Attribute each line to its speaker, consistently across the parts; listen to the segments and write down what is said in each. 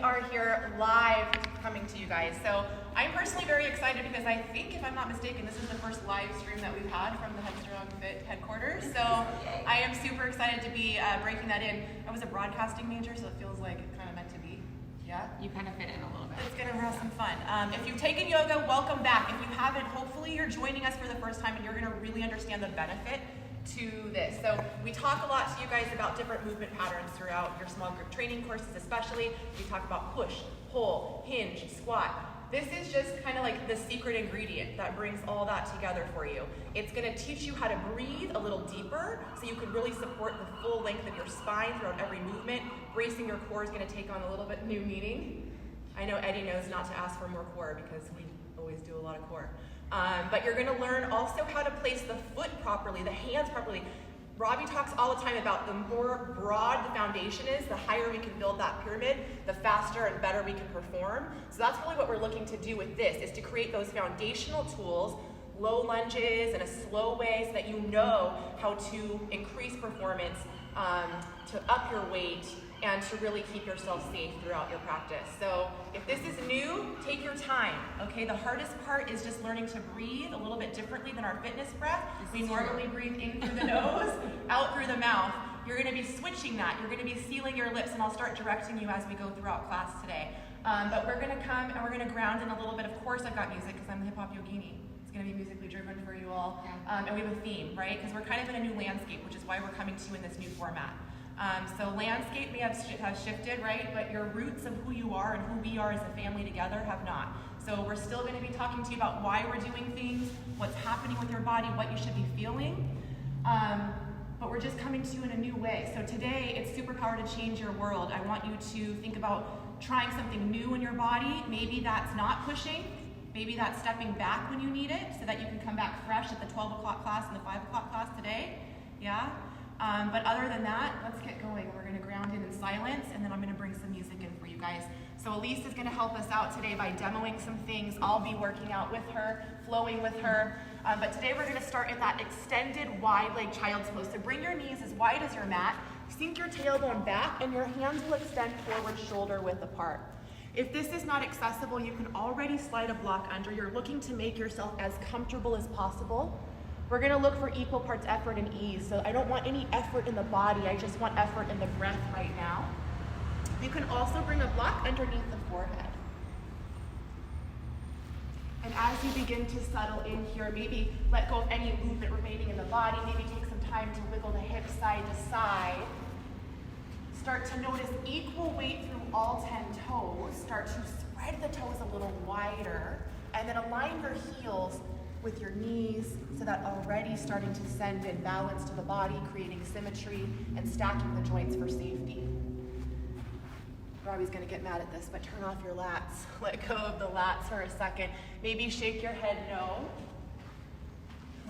Speaker 1: are here live coming to you guys. So I'm personally very excited because I think, if I'm not mistaken, this is the first live stream that we've had from the Headstrong Fit headquarters. So I am super excited to be breaking that in. I was a broadcasting major, so it feels like it kind of meant to be. Yeah?
Speaker 2: You kind of fit in a little bit.
Speaker 1: It's going to have some fun. If you've taken yoga, welcome back. If you haven't, hopefully you're joining us for the first time and you're going to really understand the benefit to this. So we talk a lot to you guys about different movement patterns throughout your small group training courses especially. We talk about push, pull, hinge, squat. This is just kind of like the secret ingredient that brings all that together for you. It's going to teach you how to breathe a little deeper so you can really support the full length of your spine throughout every movement. Bracing your core is going to take on a little bit new meaning. I know Eddie knows not to ask for more core because we always do a lot of core. But you're going to learn also how to place the foot properly, the hands properly. Robbie talks all the time about the more broad the foundation is, the higher we can build that pyramid, the faster and better we can perform. So that's really what we're looking to do with this, is to create those foundational tools, low lunges in a slow way so that you know how to increase performance, to up your weight, and to really keep yourself safe throughout your practice. So if this is new, take your time, okay? The hardest part is just learning to breathe a little bit differently than our fitness breath. We normally breathe in through the nose, out through the mouth. You're gonna be switching that. You're gonna be sealing your lips, and I'll start directing you as we go throughout class today. But we're gonna come and we're gonna ground in a little bit. Of course I've got music because I'm the hip hop yogini. It's gonna be musically driven for you all. And we have a theme, right? Because we're kind of in a new landscape, which is why we're coming to you in this new format. So landscape may have shifted, right? But your roots of who you are and who we are as a family together have not. So we're still going to be talking to you about why we're doing things, what's happening with your body, what you should be feeling. But we're just coming to you in a new way. So today, it's superpower to change your world. I want you to think about trying something new in your body. Maybe that's not pushing. Maybe that's stepping back when you need it so that you can come back fresh at the 12 o'clock class and the 5 o'clock class today. Yeah? But other than that, let's get going. We're going to ground in silence, and then I'm going to bring some music in for you guys. So Elise is going to help us out today by demoing some things. I'll be working out with her, flowing with her. But today we're going to start in that extended wide leg child's pose. So bring your knees as wide as your mat, sink your tailbone back, and your hands will extend forward shoulder width apart. If this is not accessible, you can already slide a block under. You're looking to make yourself as comfortable as possible. We're gonna look for equal parts effort and ease. So I don't want any effort in the body, I just want effort in the breath right now. You can also bring a block underneath the forehead. And as you begin to settle in here, maybe let go of any movement remaining in the body, maybe take some time to wiggle the hips side to side. Start to notice equal weight through all 10 toes. Start to spread the toes a little wider, and then align your heels with your knees so that already starting to send in balance to the body, creating symmetry and stacking the joints for safety. Robbie's gonna get mad at this, but turn off your lats. Let go of the lats for a second. Maybe shake your head no.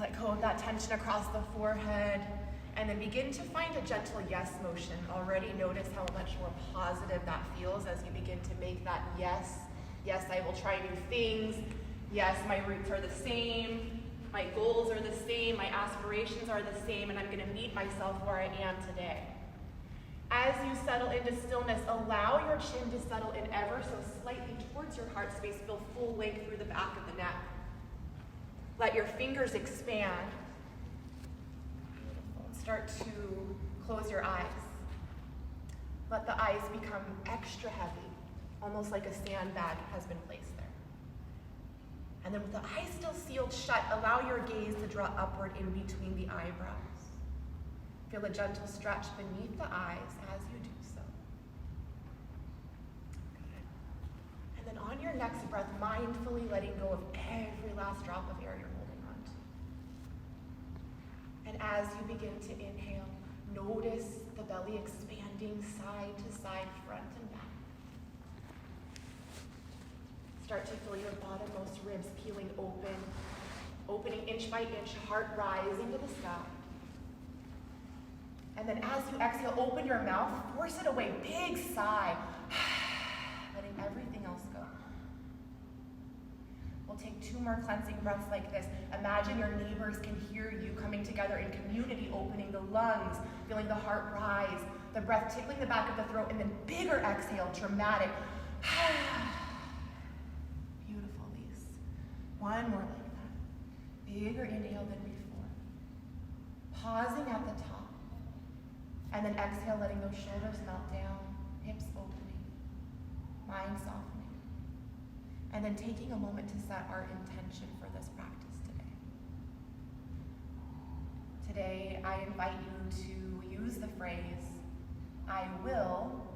Speaker 1: Let go of that tension across the forehead, and then begin to find a gentle yes motion. Already notice how much more positive that feels as you begin to make that yes. Yes, I will try new things. Yes, my roots are the same, my goals are the same, my aspirations are the same, and I'm going to meet myself where I am today. As you settle into stillness, allow your chin to settle in ever so slightly towards your heart space. Feel full length through the back of the neck. Let your fingers expand. Start to close your eyes. Let the eyes become extra heavy, almost like a sandbag has been placed there. And then with the eyes still sealed shut, allow your gaze to draw upward in between the eyebrows. Feel a gentle stretch beneath the eyes as you do so. Good. And then on your next breath, mindfully letting go of every last drop of air you're holding on to. And as you begin to inhale, notice the belly expanding side to side, front and back. Start to feel your bottommost ribs peeling open, opening inch by inch, heart rising to the sky. And then as you exhale, open your mouth, force it away, big sigh, letting everything else go. We'll take 2 more cleansing breaths like this. Imagine your neighbors can hear you coming together in community, opening the lungs, feeling the heart rise, the breath tickling the back of the throat, and then bigger exhale, dramatic. Beautiful, Lise. One more like that. Bigger inhale than before. Pausing at the top. And then exhale, letting those shoulders melt down, hips opening, mind softening. And then taking a moment to set our intention for this practice today. Today, I invite you to use the phrase, I will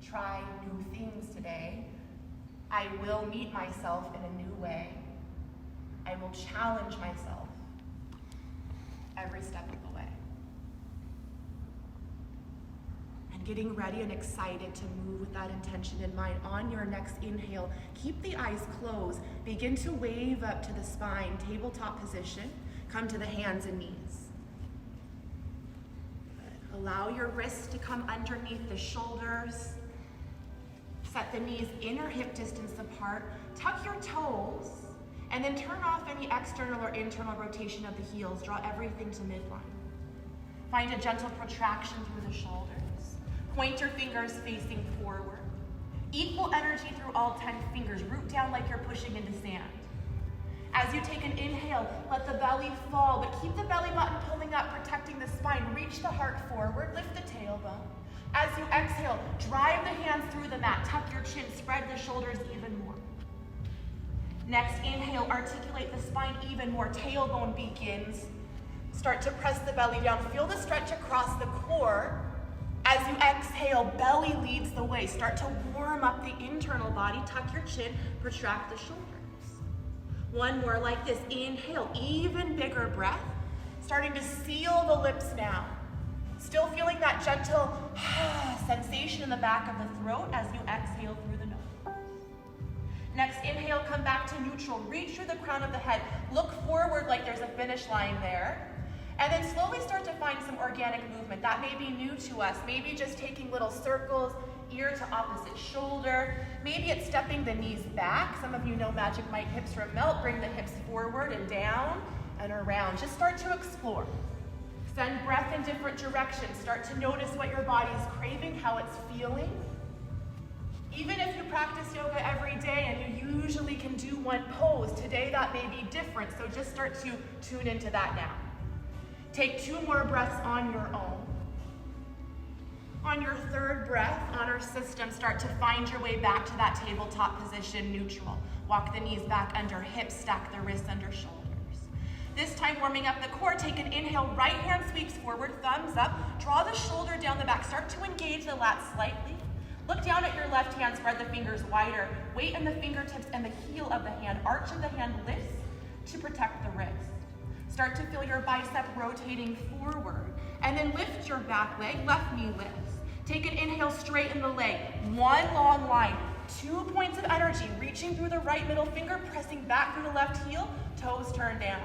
Speaker 1: try new things today. I will meet myself in a new way. I will challenge myself every step of the way. And getting ready and excited to move with that intention in mind. On your next inhale, keep the eyes closed. Begin to wave up to the spine, tabletop position. Come to the hands and knees. Good. Allow your wrists to come underneath the shoulders. Set the knees inner hip distance apart. Tuck your toes. And then turn off any external or internal rotation of the heels. Draw everything to midline. Find a gentle protraction through the shoulders. Point your fingers facing forward. Equal energy through all 10 fingers. Root down like you're pushing into sand. As you take an inhale, let the belly fall, but keep the belly button pulling up, protecting the spine. Reach the heart forward, lift the tailbone. As you exhale, drive the hands through the mat. Tuck your chin, spread the shoulders even more. Next, inhale, articulate the spine even more. Tailbone begins. Start to press the belly down. Feel the stretch across the core. As you exhale, belly leads the way. Start to warm up the internal body. Tuck your chin, protract the shoulders. One more like this. Inhale, even bigger breath. Starting to seal the lips now. Still feeling that gentle sensation in the back of the throat as you exhale through the nose. Next, inhale, come back to neutral. Reach through the crown of the head. Look forward like there's a finish line there. And then slowly start to find some organic movement. That may be new to us. Maybe just taking little circles, ear to opposite shoulder. Maybe it's stepping the knees back. Some of you know Magic Mike hips from Melt. Bring the hips forward and down and around. Just start to explore. Send breath in different directions. Start to notice what your body's craving, how it's feeling. Even if you practice yoga every day and you usually can do one pose, today that may be different. So just start to tune into that now. Take 2 more breaths on your own. On your third breath, honor system, start to find your way back to that tabletop position, neutral. Walk the knees back under hips, stack the wrists under shoulders. This time, warming up the core, take an inhale, right hand sweeps forward, thumbs up, draw the shoulder down the back, start to engage the lats slightly. Look down at your left hand, spread the fingers wider, weight in the fingertips and the heel of the hand, arch of the hand lifts to protect the wrist. Start to feel your bicep rotating forward, and then lift your back leg, left knee lifts. Take an inhale, straighten the leg, 1 long line, 2 points of energy, reaching through the right middle finger, pressing back through the left heel, toes turn down.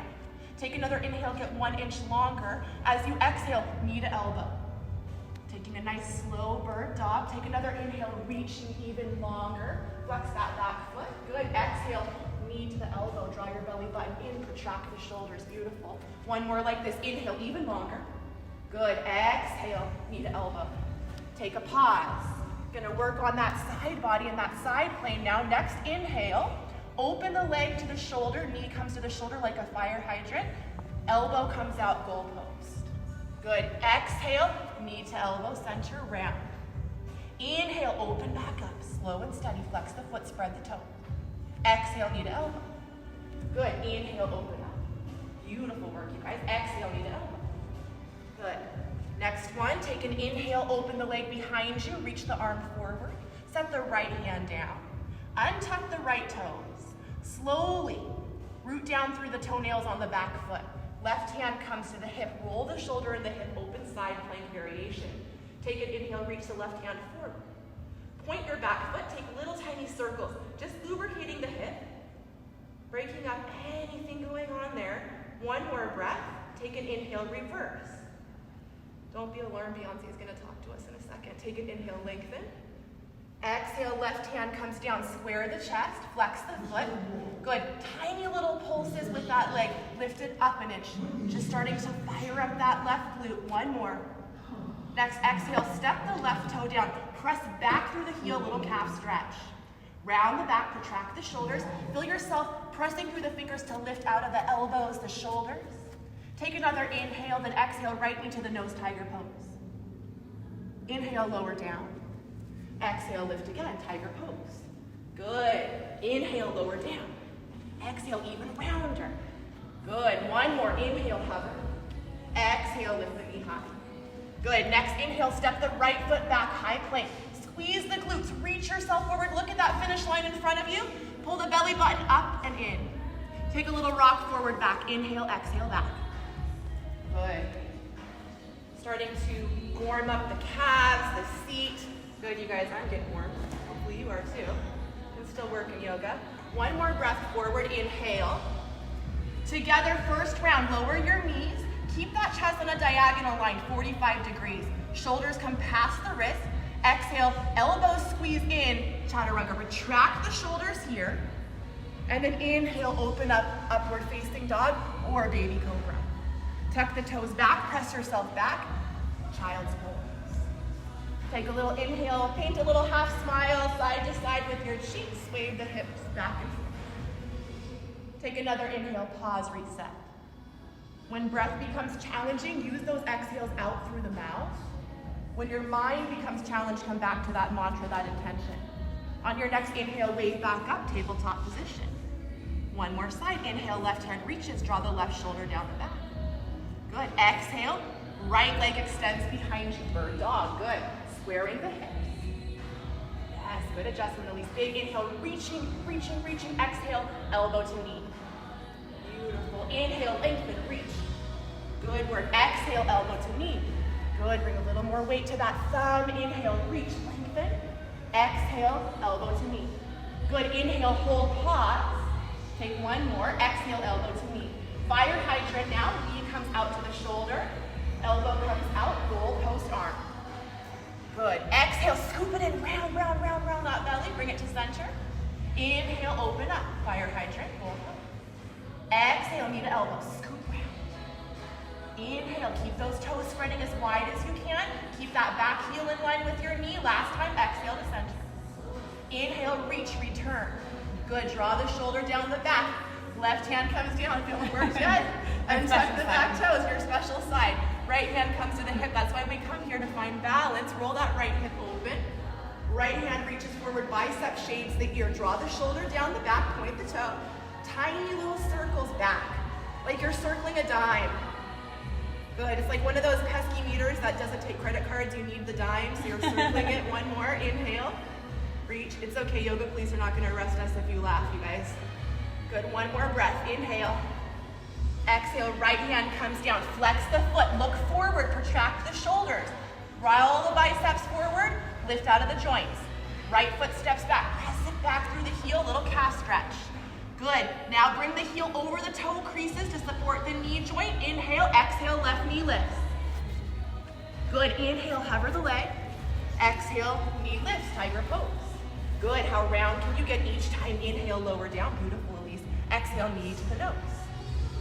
Speaker 1: Take another inhale, get 1 inch longer. As you exhale, knee to elbow. Taking a nice slow bird dog. Take another inhale, reaching even longer. Flex that back foot. Good. Exhale, knee to the elbow. Draw your belly button in, protract the shoulders. Beautiful. 1 more like this. Inhale, even longer. Good. Exhale, knee to elbow. Take a pause. Gonna work on that side body and that side plane now. Next, inhale. Open the leg to the shoulder, knee comes to the shoulder like a fire hydrant. Elbow comes out, goalpost. Good. Exhale, knee to elbow, center, round. Inhale, open back up, slow and steady. Flex the foot, spread the toe. Exhale, knee to elbow. Good. Inhale, open up. Beautiful work, you guys. Exhale, knee to elbow. Good. Next one, take an inhale, open the leg behind you, reach the arm forward. Set the right hand down. Untuck the right toes. Slowly root down through the toenails on the back foot. Left hand comes to the hip. Roll the shoulder in the hip, open side plank variation. Take an inhale, reach the left hand forward. Point your back foot, take little tiny circles. Just lubricating the hip. Breaking up anything going on there. 1 more breath. Take an inhale, reverse. Don't be alarmed, Beyonce is gonna talk to us in a second. Take an inhale, lengthen. Exhale, left hand comes down, square the chest, flex the foot. Good, tiny little pulses with that leg, lift it up an inch. Just starting to fire up that left glute, 1 more. Next, exhale, step the left toe down, press back through the heel, little calf stretch. Round the back, protract the shoulders. Feel yourself pressing through the fingers to lift out of the elbows, the shoulders. Take another inhale, then exhale right into the nose tiger pose. Inhale, lower down. Exhale, lift again, tiger pose. Good. Inhale, lower down. Exhale, even rounder. Good. One more. Inhale, hover. Exhale, lift the knee high. Good. Next inhale, step the right foot back, high plank. Squeeze the glutes. Reach yourself forward. Look at that finish line in front of you. Pull the belly button up and in. Take a little rock forward, back. Inhale, exhale, back. Good. Starting to warm up the calves, the seat. Good, you guys. I'm getting warm. Hopefully you are too. I'm still working yoga. One more breath forward. Inhale. Together, first round. Lower your knees. Keep that chest on a diagonal line, 45 degrees. Shoulders come past the wrist. Exhale, elbows squeeze in, chaturanga. Retract the shoulders here. And then inhale, open up, upward facing dog or baby cobra. Tuck the toes back, press yourself back, child's pose. Take a little inhale, paint a little half smile, side to side with your cheeks, wave the hips back and forth. Take another inhale, pause, reset. When breath becomes challenging, use those exhales out through the mouth. When your mind becomes challenged, come back to that mantra, that intention. On your next inhale, wave back up, tabletop position. One more side, inhale, left hand reaches, draw the left shoulder down the back. Good, exhale, right leg extends behind you, bird dog, good. Squaring the hips. Yes, good adjustment, release. Big inhale, reaching, reaching, reaching, exhale, elbow to knee. Beautiful, inhale, lengthen, reach. Good work, exhale, elbow to knee. Good, bring a little more weight to that thumb. Inhale, reach, lengthen. Exhale, elbow to knee. Good, inhale, hold, pause. Take one more, exhale, elbow to knee. Fire hydrant now, knee comes out to the shoulder. Elbow comes out, goal post arm. Good, exhale, scoop it in, round, round, round, round that belly. Bring it to center. Inhale, open up, fire hydrant, goal post. Exhale, knee to elbow, scoop round. Inhale, keep those toes spreading as wide as you can. Keep that back heel in line with your knee. Last time, exhale to center. Inhale, reach, return. Good, draw the shoulder down the back. Left hand comes down, feel it works good. Untuck the back toes, your special side. Right hand comes to the hip, that's why we come here to find balance. Roll that right hip open. Right hand reaches forward, bicep shades the ear. Draw the shoulder down the back, point the toe. Tiny little circles back, like you're circling a dime. Good, it's like one of those pesky meters that doesn't take credit cards, you need the dime, so you're circling it. One more, inhale, reach. It's okay, yoga police are not gonna arrest us if you laugh, you guys. Good, one more breath, inhale. Exhale, right hand comes down, flex the foot, look forward, protract the shoulders. Roll the biceps forward, lift out of the joints. Right foot steps back, press it back through the heel, little calf stretch. Good, now bring the heel over the toe creases to support the knee joint. Inhale, exhale, left knee lifts. Good, inhale, hover the leg. Exhale, knee lifts, tiger pose. Good, how round can you get each time? Inhale, lower down, beautiful, Elise. Exhale, knee to the nose.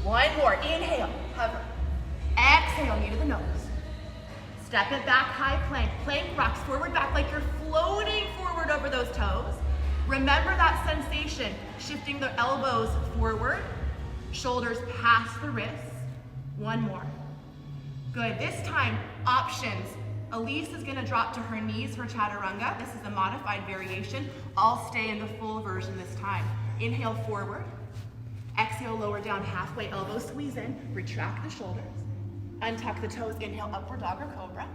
Speaker 1: One more, inhale, hover. Exhale, knee to the nose. Step it back, high plank. Plank rocks forward, back like you're floating forward over those toes. Remember that sensation, shifting the elbows forward, shoulders past the wrists. One more. Good, this time, options. Elise is gonna drop to her knees for chaturanga. This is a modified variation. I'll stay in the full version this time. Inhale forward. Exhale, lower down halfway, elbows squeeze in, retract the shoulders. Untuck the toes, inhale, upward dog or cobra.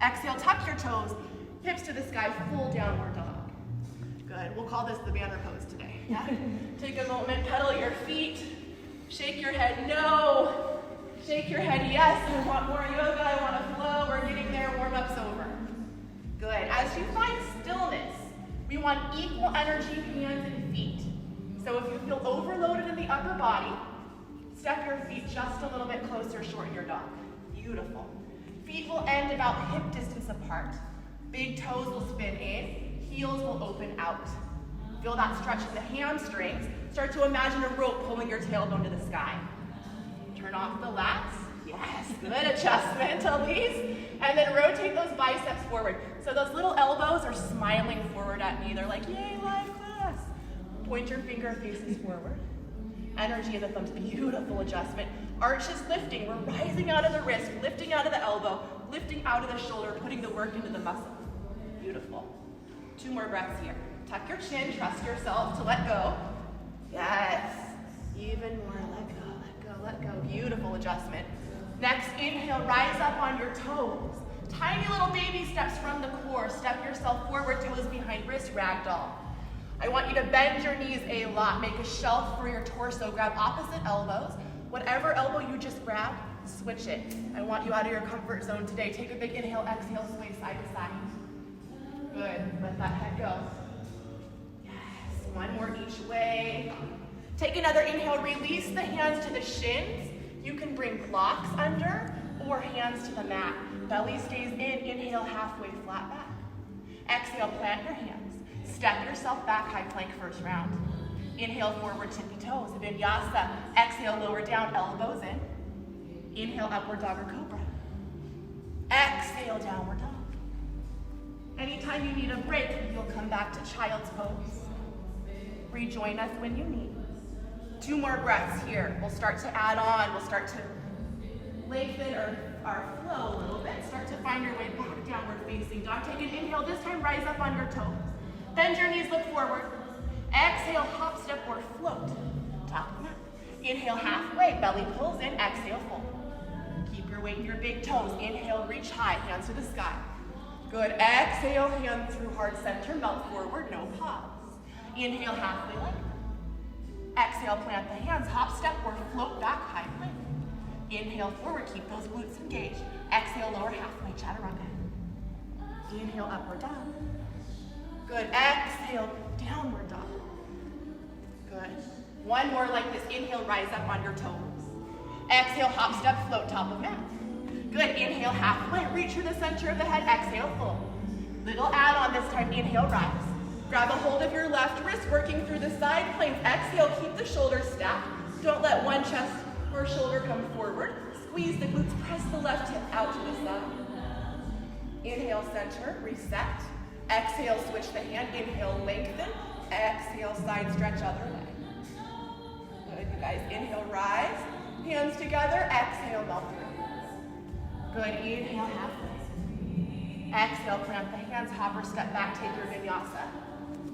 Speaker 1: Exhale, tuck your toes, hips to the sky, full downward dog. Good, we'll call this the banner pose today. Yeah? Take a moment, pedal your feet, shake your head, no. Shake your head, yes, I want more yoga, I want to flow, we're getting there, warm-up's over. Good, as you find stillness, we want equal energy, hands and feet. So if you feel overloaded in the upper body, step your feet just a little bit closer, shorten your dog. Beautiful. Feet will end about hip distance apart. Big toes will spin in. Heels will open out. Feel that stretch in the hamstrings. Start to imagine a rope pulling your tailbone to the sky. Turn off the lats. Yes, good. adjustment, Elise. And then rotate those biceps forward. So those little elbows are smiling forward at me. They're like, yay, live class. Point your finger faces forward. Energy of the thumbs, beautiful adjustment. Arch is lifting. We're rising out of the wrist, lifting out of the elbow, lifting out of the shoulder, putting the work into the muscle. Beautiful. 2 more breaths here. Tuck your chin, trust yourself to let go. Yes. Even more, let go, let go, let go. Beautiful adjustment. Next, inhale, rise up on your toes. Tiny little baby steps from the core. Step yourself forward, toes behind wrist, ragdoll. I want you to bend your knees a lot. Make a shelf for your torso. Grab opposite elbows. Whatever elbow you just grabbed, switch it. I want you out of your comfort zone today. Take a big inhale, exhale, sway side to side. Good, let that head go. Yes, 1 more each way. Take another inhale, release the hands to the shins. You can bring blocks under or hands to the mat. Belly stays in, inhale, halfway flat back. Exhale, plant your hands. Step yourself back, high plank first round. Inhale, forward, tippy toes, vinyasa. Exhale, lower down, elbows in. Inhale, upward dog or cobra. Exhale, downward dog. Anytime you need a break, you'll come back to child's pose. Rejoin us when you need. 2 more breaths here. We'll start to add on. We'll start to lengthen our flow a little bit. Start to find your way back, downward facing dog. Take an inhale. This time, rise up on your toes. Bend your knees, look forward. Exhale, hop, step, or float. Top of mat. Inhale, halfway. Belly pulls in. Exhale, fold. Keep your weight in your big toes. Inhale, reach high. Hands to the sky. Good. Exhale, hand through heart center. Melt forward, no pause. Inhale, halfway length. Exhale, plant the hands, hop, step, or float back, high plank. Inhale, forward, keep those glutes engaged. Exhale, lower halfway, chaturanga. Inhale, upward dog. Good, exhale, downward dog. Good. 1 more like this, inhale, rise up on your toes. Exhale, hop, step, float, top of mat. Good, inhale, halfway, reach through the center of the head, exhale, fold. Little add-on this time, inhale, rise. Grab a hold of your left wrist, working through the side planes. Exhale, keep the shoulders stacked. Don't let one chest or shoulder come forward. Squeeze the glutes, press the left hip out to the side. Inhale, center, reset. Exhale, switch the hand. Inhale, lengthen. Exhale, side stretch, other leg. Good, you guys. Inhale, rise. Hands together. Exhale, melt through. Good, inhale, halfway. Exhale, plant the hands, hopper, step back, take your vinyasa.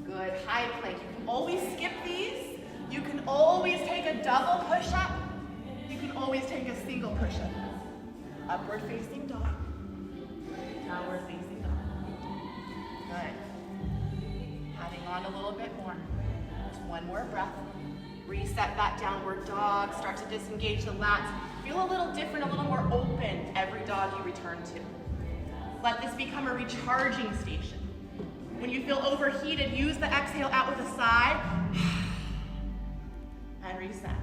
Speaker 1: Good, high plank. You can always skip these. You can always take a double push-up. You can always take a single push-up. Upward facing dog. Downward facing dog. Good. Adding on a little bit more. Just 1 more breath. Reset that downward dog. Start to disengage the lats. Feel a little different, a little more open every dog you return to. Let this become a recharging station. When you feel overheated, use the exhale out with a sigh. And reset.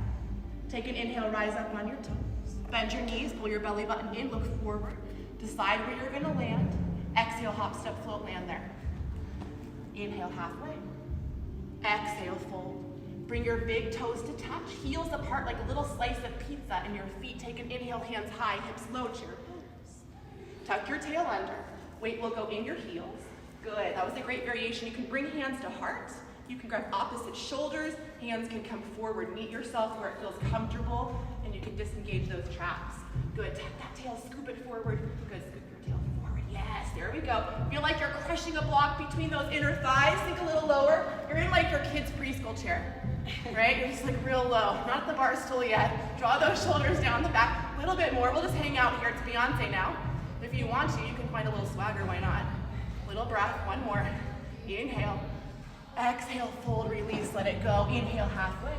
Speaker 1: Take an inhale, rise up on your toes. Bend your knees, pull your belly button in, look forward. Decide where you're gonna land. Exhale, hop, step, float, land there. Inhale, halfway. Exhale, fold. Bring your big toes to touch, heels apart like a little slice of pizza, and your feet. Take an inhale, hands high, hips low, chair pose. Tuck your tail under. Weight will go in your heels. Good, that was a great variation. You can bring hands to heart. You can grab opposite shoulders. Hands can come forward. Meet yourself where it feels comfortable, and you can disengage those traps. Good, tuck that tail, scoop it forward. Good, scoop your tail forward. Yes, there we go. Feel like you're crushing a block between those inner thighs. Think a little lower. You're in like your kid's preschool chair, right? You're just like real low. Not the bar stool yet. Draw those shoulders down the back. A little bit more. We'll just hang out here. It's Beyonce now. If you want to, you can find a little swagger. Why not? Little breath. 1 more. Inhale. Exhale, fold, release, let it go. Inhale, halfway.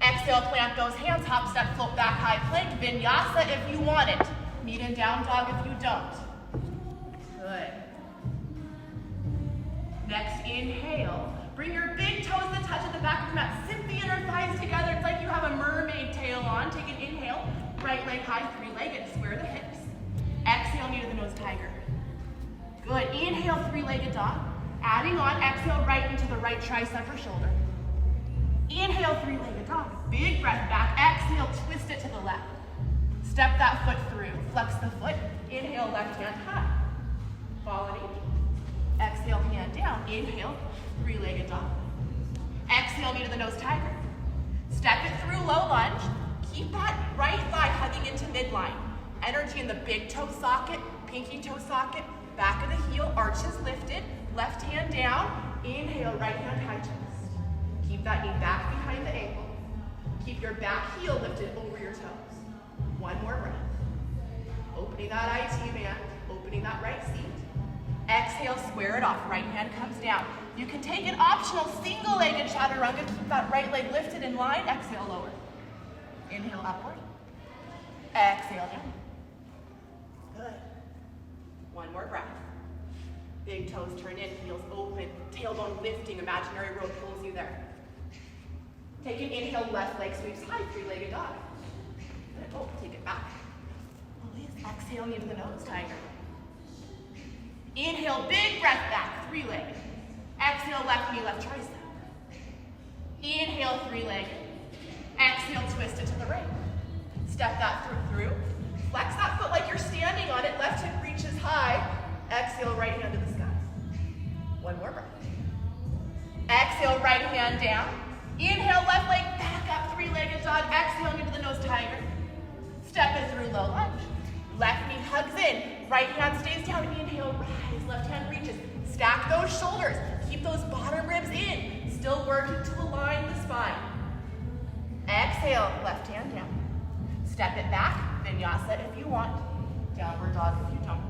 Speaker 1: Exhale, plant those hands. Hop, step, float back, high plank. Vinyasa if you want it. Knee and down dog if you don't. Good. Next, inhale. Bring your big toes to touch at the back of the mat. Sink the inner thighs together. It's like you have a mermaid tail on. Take an inhale. Right leg high, 3-legged. Square the hips. Exhale, knee to the nose, tiger. Good. Inhale, 3-legged dog. Adding on, exhale right into the right tricep or shoulder. Inhale, 3-legged dog. Big breath back. Exhale, twist it to the left. Step that foot through. flex the foot. Inhale, left hand high. Quality. Exhale, hand down. Inhale, three-legged dog. Exhale, knee to the nose, tiger. Step it through, low lunge. Keep that right thigh hugging into midline. Energy in the big toe socket, pinky toe socket, back of the heel, arches lifted, left hand down. Inhale, right hand high chest. Keep that knee back behind the ankle. Keep your back heel lifted over your toes. One more breath. Opening that IT band, opening that right seat. Exhale, square it off. Right hand comes down. You can take an optional single-legged chaturanga. Keep that right leg lifted in line. Exhale, lower. Inhale, upward. Exhale, down. Good. One more breath. Big toes turn in, heels open, tailbone lifting, imaginary rope pulls you there. Take an inhale, left leg sweeps high, three-legged dog. Good. Oh, take it back. Release. Exhale, knee to the nose, tiger. Inhale, big breath back, three-legged. Exhale, left knee, left tricep. Inhale, three-legged. Exhale, twist it to the right. Step that through. Flex that foot like you're standing on it. Left hip reaches high. Exhale, right hand to the sky. One more breath. Exhale, right hand down. Inhale, left leg back up, three-legged dog. Exhale, knee to the nose, tiger. Step it through, low lunge. Left knee hugs in. Right hand stays down. Inhale, rise. Left hand reaches. Stack those shoulders. Keep those bottom ribs in. Still working to align the spine. Exhale, left hand down. Step it back. Vinyasa if you want. Downward dog if you don't.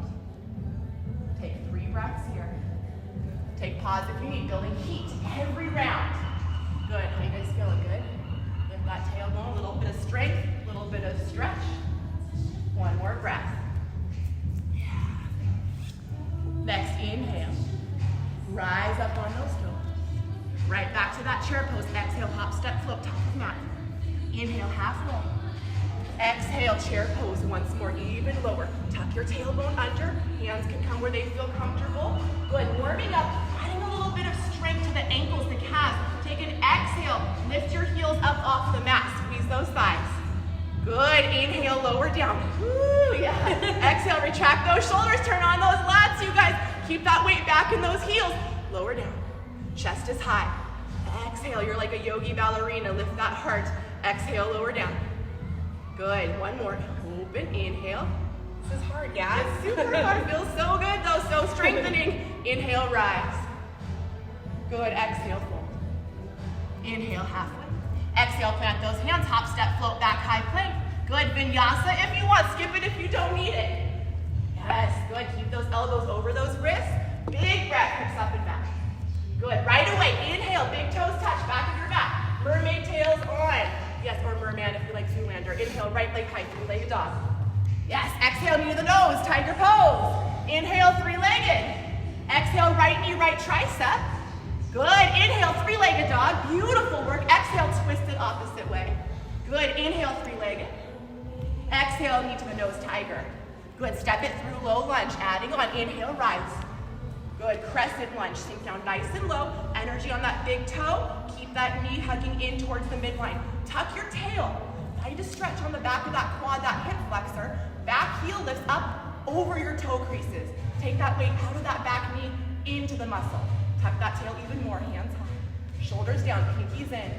Speaker 1: Take 3 breaths here. Take pause if you need. Building heat every round. Good. How you guys feeling? Good? Lift that tailbone. A little bit of strength. A little bit of stretch. One more breath. Yeah. Next inhale. Rise up on those toes. Right back to that chair pose. Exhale, hop, step, float, top of mat. Inhale, halfway. Exhale, chair pose once more, even lower. Tuck your tailbone under. Hands can come where they feel comfortable. Good. Warming up, adding a little bit of strength to the ankles, the calves. Take an exhale. Lift your heels up off the mat. Squeeze those thighs. Good. Inhale, lower down. Woo, yeah. Exhale, retract those shoulders. Turn on those lats, you guys. Keep that weight back in those heels. Lower down. Chest is high. Exhale, you're like a yogi ballerina. Lift that heart. Exhale, lower down. Good. One more. Open. Inhale. This is hard, yeah? It's super hard. Feels so good, though. So strengthening. Inhale, rise. Good. Exhale, fold. Inhale, halfway. Exhale, plant those hands. Hop, step, float back, high plank. Good. Vinyasa if you want. Skip it if you don't need it. Yes. Good. Keep those elbows over those wrists. Big breath. Hips up and back. Good. Right away. Inhale. Big toes touch. Back of your back. Mermaid tails on. Yes, or merman if you like Zoolander. Inhale, right leg high, three-legged dog. Yes, exhale, knee to the nose, tiger pose. Inhale, three-legged. Exhale, right knee, right tricep. Good, inhale, three-legged dog. Beautiful work. Exhale, twist it opposite way. Good, inhale, three-legged. Exhale, knee to the nose, tiger. Good, step it through, low lunge, adding on. Inhale, rise. Good, crescent lunge, sink down nice and low. Energy on that big toe. Keep that knee hugging in towards the midline. Tuck your tail. Find a stretch on the back of that quad, that hip flexor. Back heel lifts up over your toe creases. Take that weight out of that back knee into the muscle. Tuck that tail even more, hands high. Shoulders down, pinkies in.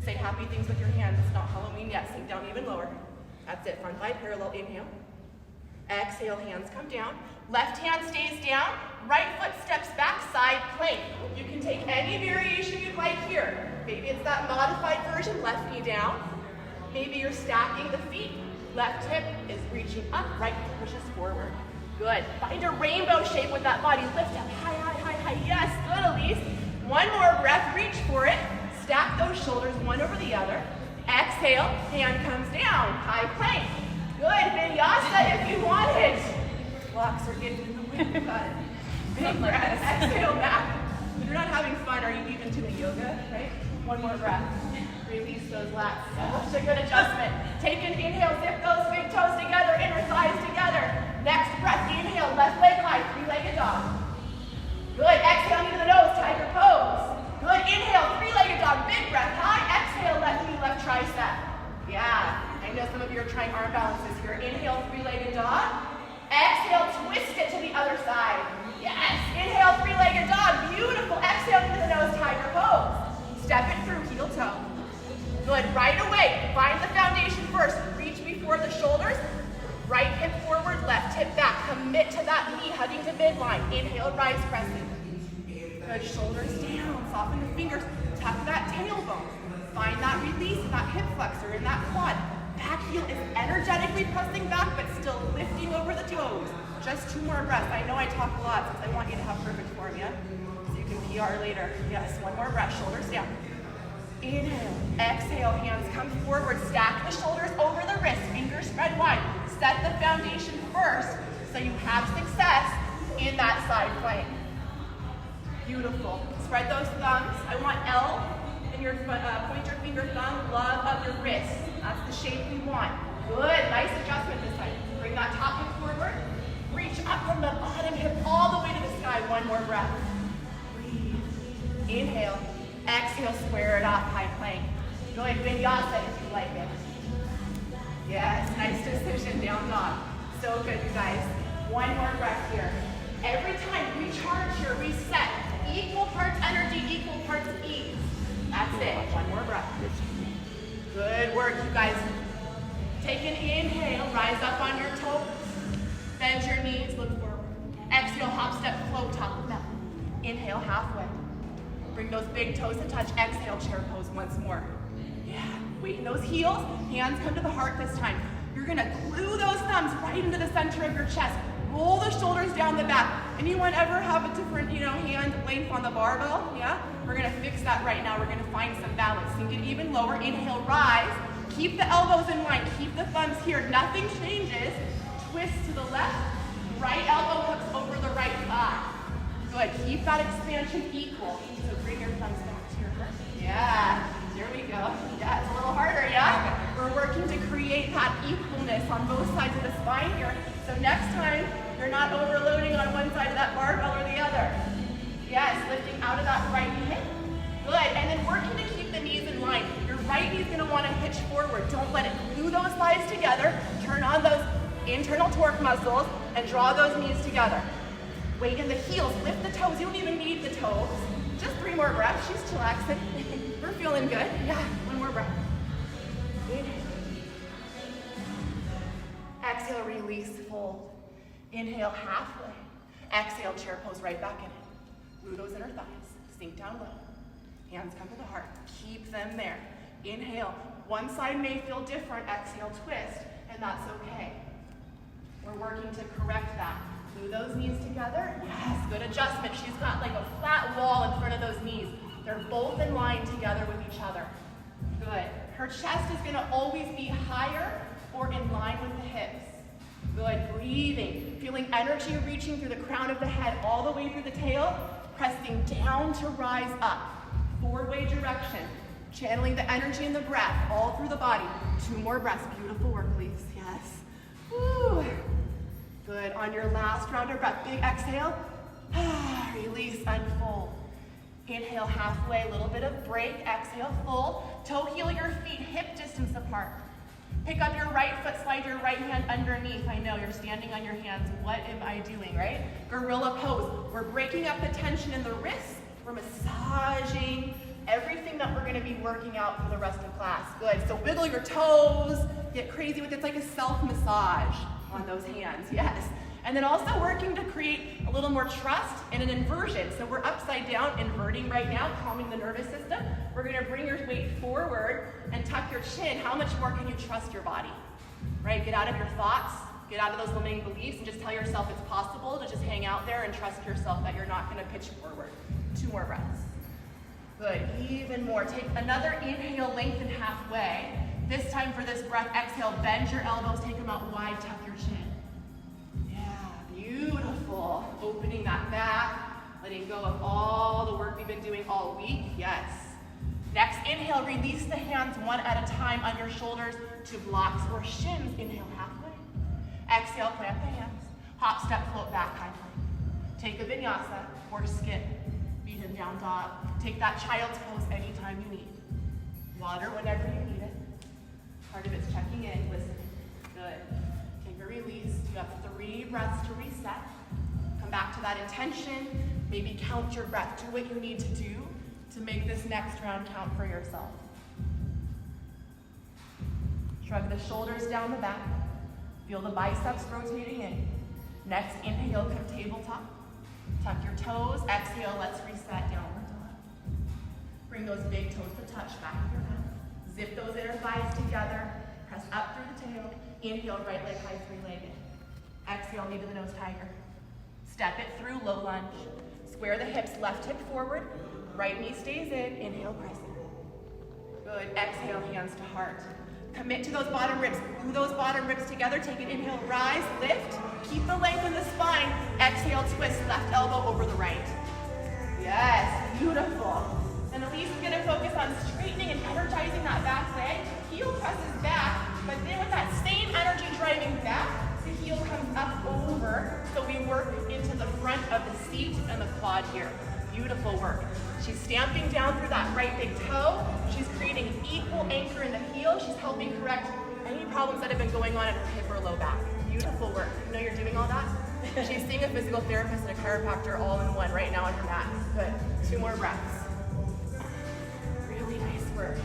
Speaker 1: Say happy things with your hands. It's not Halloween yet. Sink down even lower. That's it. Front line parallel. Inhale. Exhale, hands come down. Left hand stays down. Right foot steps back, side plank. You can take any variation you'd like here. Maybe it's that modified version, left knee down. Maybe you're stacking the feet. Left hip is reaching up, right hip pushes forward. Good. Find a rainbow shape with that body. Lift up, high, high, high, high. Yes, good, Elise. One more breath, reach for it. Stack those shoulders one over the other. Exhale, hand comes down, high plank. Good, vinyasa if you want it. Blocks are getting in the way, you got it. Big breath, exhale back. If you're not having fun, are you even doing yoga, right? One more breath. Release those lats. Such a good adjustment. Take an inhale, zip those big toes together, inner thighs together. Next breath, inhale, left leg high, three-legged dog. Good, exhale, knee to the nose, tiger pose. Good, inhale, three-legged dog, big breath, high. Exhale, left knee, left tricep. Yeah, I know some of you are trying arm balances here. Inhale, three-legged dog. commit to that knee, hugging to midline. Inhale, rise, crescent. Good, shoulders down, soften the fingers, tuck that tailbone. Find that release in that hip flexor, in that quad. Back heel is energetically pressing back, but still lifting over the toes. Just 2 more breaths. I know I talk a lot since I want you to have perfect form, yeah? So you can PR later. Yes, 1 more breath, shoulders down. Inhale, exhale, hands come forward. Stack the shoulders over the wrists, fingers spread wide. Set the foundation first so you have success in that side plank. Beautiful. Spread those thumbs. I want L and your pointer finger thumb, love of your wrist. That's the shape we want. Good. Nice adjustment this time. Bring that top hip forward. Reach up from the bottom hip all the way to the sky. 1 more breath. Breathe. Inhale. Exhale. Square it up. High plank. Good. Vinyasa if you like it. Yes. Nice decision. Down dog. So good, you guys. 1 more breath here. Every time, recharge here, reset. Equal parts energy, equal parts ease. That's it. 1 more breath. Good work, you guys. Take an inhale, rise up on your toes. Bend your knees, look forward. Exhale, hop, step, float, top of mountain. Inhale, halfway. Bring those big toes to touch. Exhale, chair pose once more. Yeah, weight in those heels. Hands come to the heart this time. You're gonna glue those thumbs right into the center of your chest. Roll the shoulders down the back. Anyone ever have a different, hand length on the barbell? Yeah? We're gonna fix that right now. We're gonna find some balance. Sink it even lower. Inhale, rise. Keep the elbows in line. Keep the thumbs here. Nothing changes. Twist to the left. Right elbow hooks over the right thigh. Good. Keep that expansion equal. So bring your thumbs back to your heart. Yeah. There we go. Yeah, it's a little harder, yeah? We're working to create that equalness on both sides of the spine here. So next time, you're not overloading on one side of that barbell or the other. Yes, lifting out of that right hip. Good, and then working to keep the knees in line. Your right knee's gonna wanna hitch forward. Don't let it glue those thighs together. Turn on those internal torque muscles and draw those knees together. Weight in the heels, lift the toes. You don't even need the toes. Just 3 more breaths. She's chillaxing. We're feeling good. Yeah, 1 more breath. Inhale. Exhale, release, fold. Inhale, halfway. Exhale, chair pose right back in it. Glue those inner thighs. Sink down low. Hands come to the heart. Keep them there. Inhale. One side may feel different. Exhale, twist, and that's okay. We're working to correct that. Glue those knees together. Yes, good adjustment. She's got like a flat wall in front of those knees. They're both in line together with each other. Good. Her chest is gonna always be higher or in line with the hips. Good, breathing. Feeling energy reaching through the crown of the head all the way through the tail, pressing down to rise up. 4-way direction. Channeling the energy and the breath all through the body. 2 more breaths. Beautiful work, Leaves. Yes. Woo. Good. On your last round of breath, big exhale. Release, unfold. Inhale, halfway, a little bit of break. Exhale, fold. Toe heel your feet hip distance apart. Pick up your right foot, slide your right hand underneath. I know you're standing on your hands. What am I doing, right? Gorilla pose. We're breaking up the tension in the wrists. We're massaging everything that we're gonna be working out for the rest of class. Good, so wiggle your toes, get crazy with it. It's like a self-massage on those hands, yes. And then also working to create a little more trust and an inversion. So we're upside down, inverting right now, calming the nervous system. We're gonna bring your weight forward and tuck your chin. How much more can you trust your body? Right, get out of your thoughts, get out of those limiting beliefs, and just tell yourself it's possible to just hang out there and trust yourself that you're not gonna pitch forward. 2 more breaths. Good, even more. Take another inhale, lengthen halfway. This time for this breath, exhale, bend your elbows, take them out wide, tuck your chin. Beautiful. Opening that back, letting go of all the work we've been doing all week. Yes. Next, inhale, release the hands 1 at a time on your shoulders to blocks or shins. Inhale, halfway. Exhale, plant the hands. Hop, step, float back, high plank. Take a vinyasa, horse skip. Beat him down dog. Take that child's pose anytime you need. Water whenever you need it. Part of it's checking in, listening. Good. Take a release. You have 3 breaths to reset. Come back to that intention. Maybe count your breath. Do what you need to do to make this next round count for yourself. Shrug the shoulders down the back. Feel the biceps rotating in. Next, inhale, come tabletop. Tuck your toes. Exhale, let's reset downward dog. Bring those big toes to touch, back of your mat. Zip those inner thighs together. Press up through the tail. Inhale, right leg high, three-legged. Exhale, knee to the nose, tiger. Step it through, low lunge. Square the hips, left hip forward. Right knee stays in. Inhale, crescent. Good. Exhale, hands to heart. Commit to those bottom ribs. Glue those bottom ribs together. Take an inhale, rise, lift. Keep the length in the spine. Exhale, twist, left elbow over the right. Yes, beautiful. And Elise is gonna focus on straightening and energizing that back leg. Heel presses back, but then with that same energy driving back, the heel comes up over, so we work into the front of the seat and the quad here. Beautiful work. She's stamping down through that right big toe. She's creating an equal anchor in the heel. She's helping correct any problems that have been going on in her hip or low back. Beautiful work. You know you're doing all that? She's seeing a physical therapist and a chiropractor all in one right now on her mat. Good. 2 more breaths. Really nice work.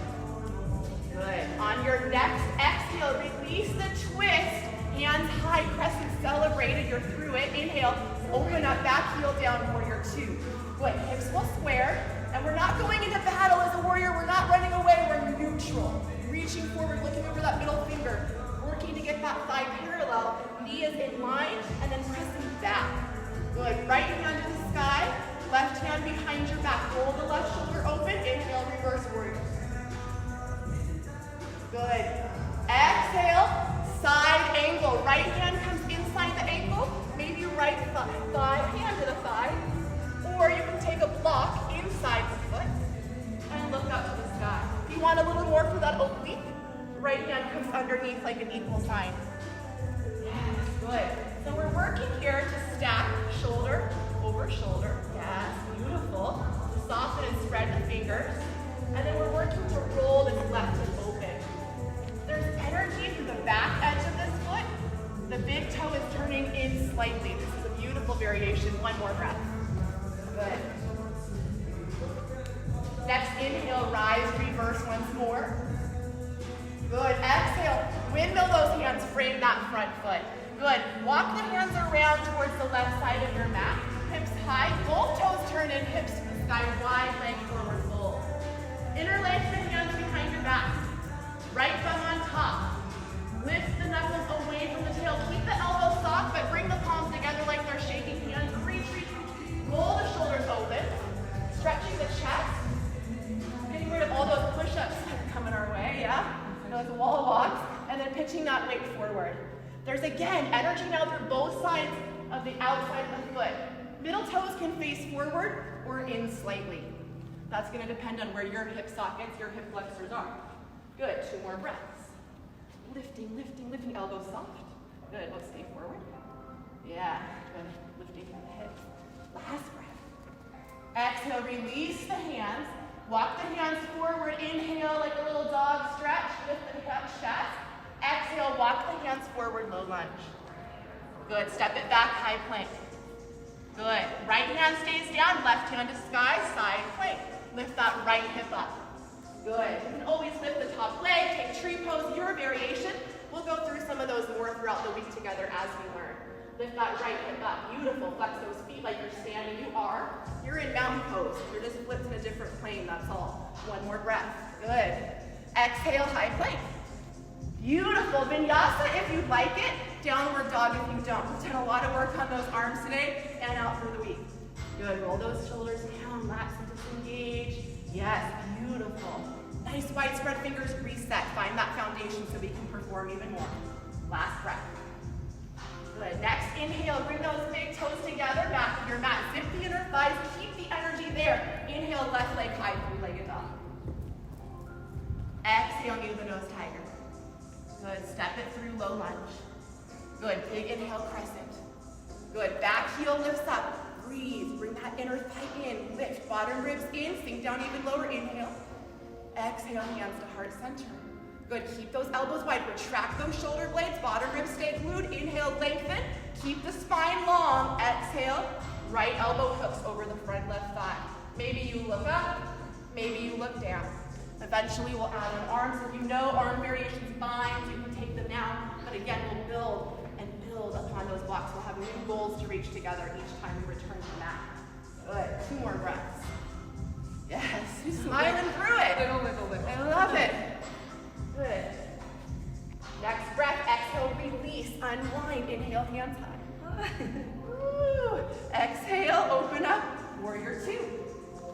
Speaker 1: Good. On your next exhale, release the twist. Hands high, crescent celebrated. You're through it. Inhale, open up, back heel down, warrior 2. Good. Hips will square. And we're not going into battle as a warrior. We're not running away. We're neutral. Reaching forward, looking over that middle finger. Working to get that thigh parallel. Knee is in line, and then pressing back. Good. Right hand to the sky. Left hand behind your back. Roll the left shoulder open. Inhale, reverse warrior. Good. Exhale, side angle. Right hand comes inside the ankle. Maybe right thigh, hand to the thigh. Or you can take a block inside the foot and look up to the sky. If you want a little more for that oblique, right hand comes underneath like an equal sign. Yes, good. So we're working here to stack shoulder over shoulder. Yes, beautiful. To soften and spread the fingers. And then we're working to roll this left hip open. There's energy through the back edge of this foot. The big toe is turning in slightly. This is a beautiful variation. 1 more breath. Good. Next, inhale, rise, reverse once more. Good. Exhale, windmill those hands, frame that front foot. Good. Walk the hands around towards the left side of your mat. Hips high, both toes turn in, hips to the sky, wide leg forward fold. Interlace the hands behind your back. Right thumb on top. Lift the knuckles away from the tail. Keep the elbows soft, but bring the palms together like they're shaking hands. Reach, reach, reach. Roll the shoulders open. Stretching the chest. Getting rid of all those push-ups that are coming our way, yeah? Those wall walks. And then pitching that weight forward. There's, again, energy now through both sides of the outside of the foot. Middle toes can face forward or in slightly. That's going to depend on where your hip sockets, your hip flexors are. Good. 2 more breaths. Lifting, lifting, lifting. Elbows soft. Good. Let's stay forward. Yeah. Good. Lifting from the hips. Last breath. Exhale. Release the hands. Walk the hands forward. Inhale like a little dog stretch. Lift the chest. Exhale. Walk the hands forward. Low lunge. Good. Step it back. High plank. Good. Right hand stays down. Left hand to sky. Side plank. Lift that right hip up. Good. You can always lift the top leg, take tree pose, your variation. We'll go through some of those more throughout the week together as we learn. Lift that right hip up. Beautiful. Flex those feet like you're standing. You are. You're in mountain pose. You're just flipped in a different plane, that's all. 1 more breath. Good. Exhale, high plank. Beautiful. Vinyasa if you like it. Downward dog if you don't. We've done a lot of work on those arms today and out through the week. Good. Roll those shoulders down. Lats and disengage. Yes. Beautiful. Nice widespread fingers, reset. Find that foundation so we can perform even more. Last breath. Good. Next, inhale. Bring those big toes together. Back of your mat. Zip the inner thighs. Keep the energy there. Inhale, left leg high, 3-legged dog. Exhale, knee to the nose, tiger. Good. Step it through, low lunge. Good. Big inhale, crescent. Good. Back heel lifts up. Breathe. Bring that inner thigh in. Lift. Bottom ribs in. Sink down even lower. Inhale. Exhale. Hands to heart center. Good. Keep those elbows wide. Retract those shoulder blades. Bottom ribs stay glued. Inhale. Lengthen. Keep the spine long. Exhale. Right elbow hooks over the front left thigh. Maybe you look up. Maybe you look down. Eventually, we'll add on arms. If you know arm variations bind, you can take them now. But again, we'll build and build upon those blocks. We'll have new goals. reach together each time we return to the mat. Good. 2 more breaths. Yes. Smiling through it.
Speaker 2: Wiggle.
Speaker 1: I love it. Good. Next breath, exhale, release, unwind. Inhale, hands high. Woo. Exhale, open up, warrior 2.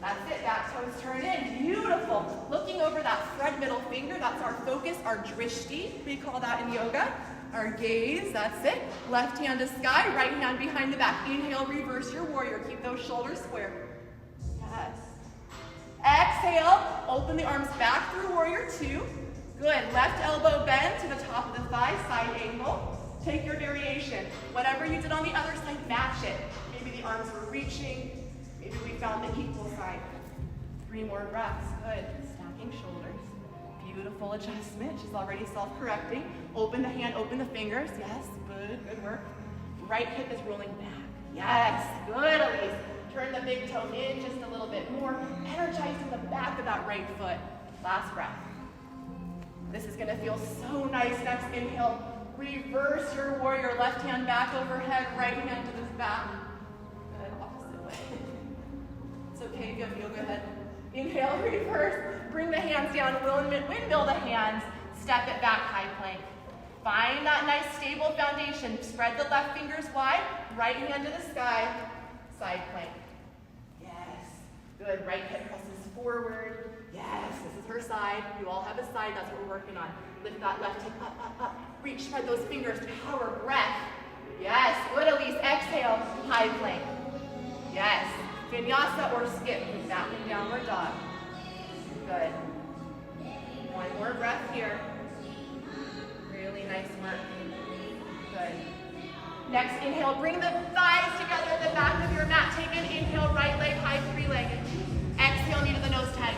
Speaker 1: That's it, back toes turn in, beautiful. Looking over that front middle finger, that's our focus, our drishti, we call that in yoga. Our gaze, that's it. Left hand to sky, right hand behind the back. Inhale, reverse your warrior, keep those shoulders square. Yes. Exhale, open the arms back through warrior 2. Good, left elbow bend to the top of the thigh, side angle. Take your variation. Whatever you did on the other side, match it. Maybe the arms were reaching. Maybe we found the equal side. 3 more breaths. Good. Stacking shoulders. Beautiful adjustment. She's already self-correcting. Open the hand, open the fingers. Yes, good, good work. Right hip is rolling back. Yes, good, Elise. Turn the big toe in just a little bit more. Energizing the back of that right foot. Last breath. This is gonna feel so nice. Next inhale. Reverse your warrior, left hand back overhead, right hand to the back. Good, opposite way. It's okay if you have yoga head. Inhale, reverse, bring the hands down, windmill the hands, step it back, high plank. Find that nice stable foundation. Spread the left fingers wide, right hand to the sky, side plank. Yes, good, right hip presses forward. Yes, this is her side. You all have a side, that's what we're working on. Lift that left hip up, up, up. Reach, spread those fingers, power, breath. Yes, good, Elise. Exhale, high plank. Yes, vinyasa or skip, back and downward dog. Good. 1 more breath here. Really nice work. Good. Next inhale, bring the thighs together at the back of your mat. Take an inhale, right leg high, 3-legged. Exhale, knee to the nose, tiger.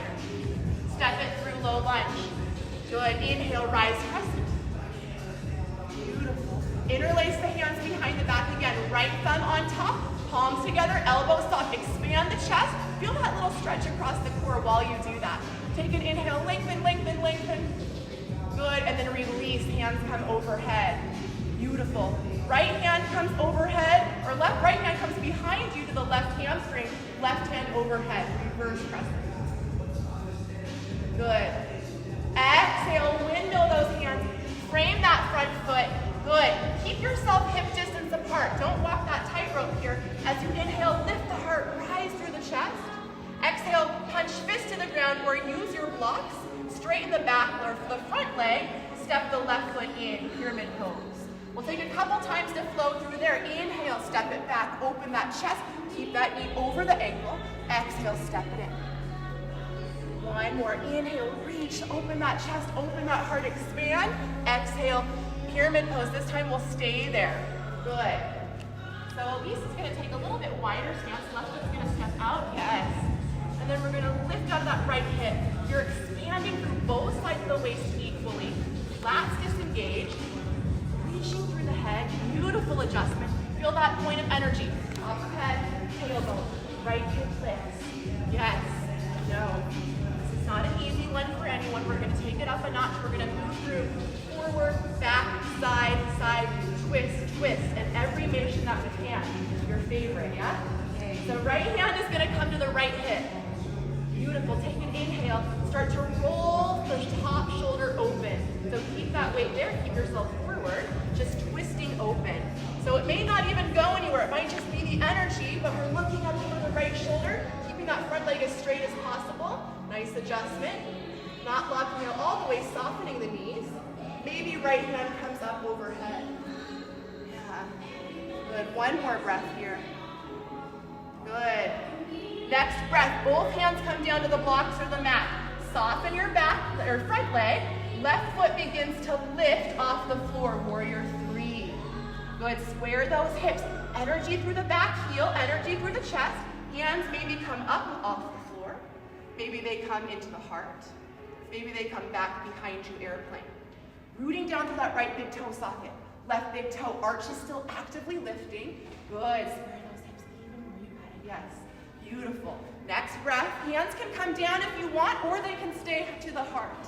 Speaker 1: Step it through, low lunge. Good, inhale, rise, crescent. Beautiful. Interlace the hands behind the back again. Right thumb on top, palms together, elbows soft. Expand the chest. Feel that little stretch across the core while you do that. Take an inhale, lengthen, lengthen, lengthen. Good, and then release, hands come overhead. Beautiful. Right hand comes overhead, or right hand comes behind you to the left hamstring. Left hand overhead, reverse crescent. Good. Exhale, windmill those hands. Frame that front foot. Good. Keep yourself hip distance apart. Don't walk that tightrope here. As you inhale, lift the heart, rise through the chest. Exhale, punch fist to the ground or use your blocks. Straighten the back or the front leg. Step the left foot in, pyramid pose. We'll take a couple times to flow through there. Inhale, step it back, open that chest. Keep that knee over the ankle. Exhale, step it in. 1 more. Inhale, reach, open that chest, open that heart, expand. Exhale, pyramid pose. This time we'll stay there. Good. So Elise is going to take a little bit wider stance. Left foot's going to step out. Yes. And then we're going to lift up that right hip. You're expanding through both sides of the waist equally. Lats disengaged. Reaching through the head. Beautiful adjustment. Feel that point of energy. Top of head, tailbone. Right hip lifts. Yes. No. Not an easy one for anyone. We're going to take it up a notch. We're going to move through forward, back, side, side, twist, twist, and every motion that we can. Your favorite, yeah? Okay. So right hand is going to come to the right hip. Beautiful. Take an inhale. Start to roll the top shoulder open. So keep that weight there. Keep yourself forward. Just twisting open. So it may not even go anywhere. It might just be the energy, but we're looking up over the right shoulder, keeping that front leg as straight as possible. Nice adjustment. Not locking out all the way, softening the knees. Maybe right hand comes up overhead. Yeah. Good. 1 more breath here. Good. Next breath. Both hands come down to the blocks or the mat. Soften your back or front leg. Left foot begins to lift off the floor. Warrior 3. Good. Square those hips. Energy through the back heel. Energy through the chest. Hands maybe come up off the floor. Maybe they come into the heart. Maybe they come back behind you, airplane. Rooting down to that right big toe socket. Left big toe arch is still actively lifting. Good. Square those hips even where you had it. Yes. Beautiful. Next breath. Hands can come down if you want, or they can stay to the heart.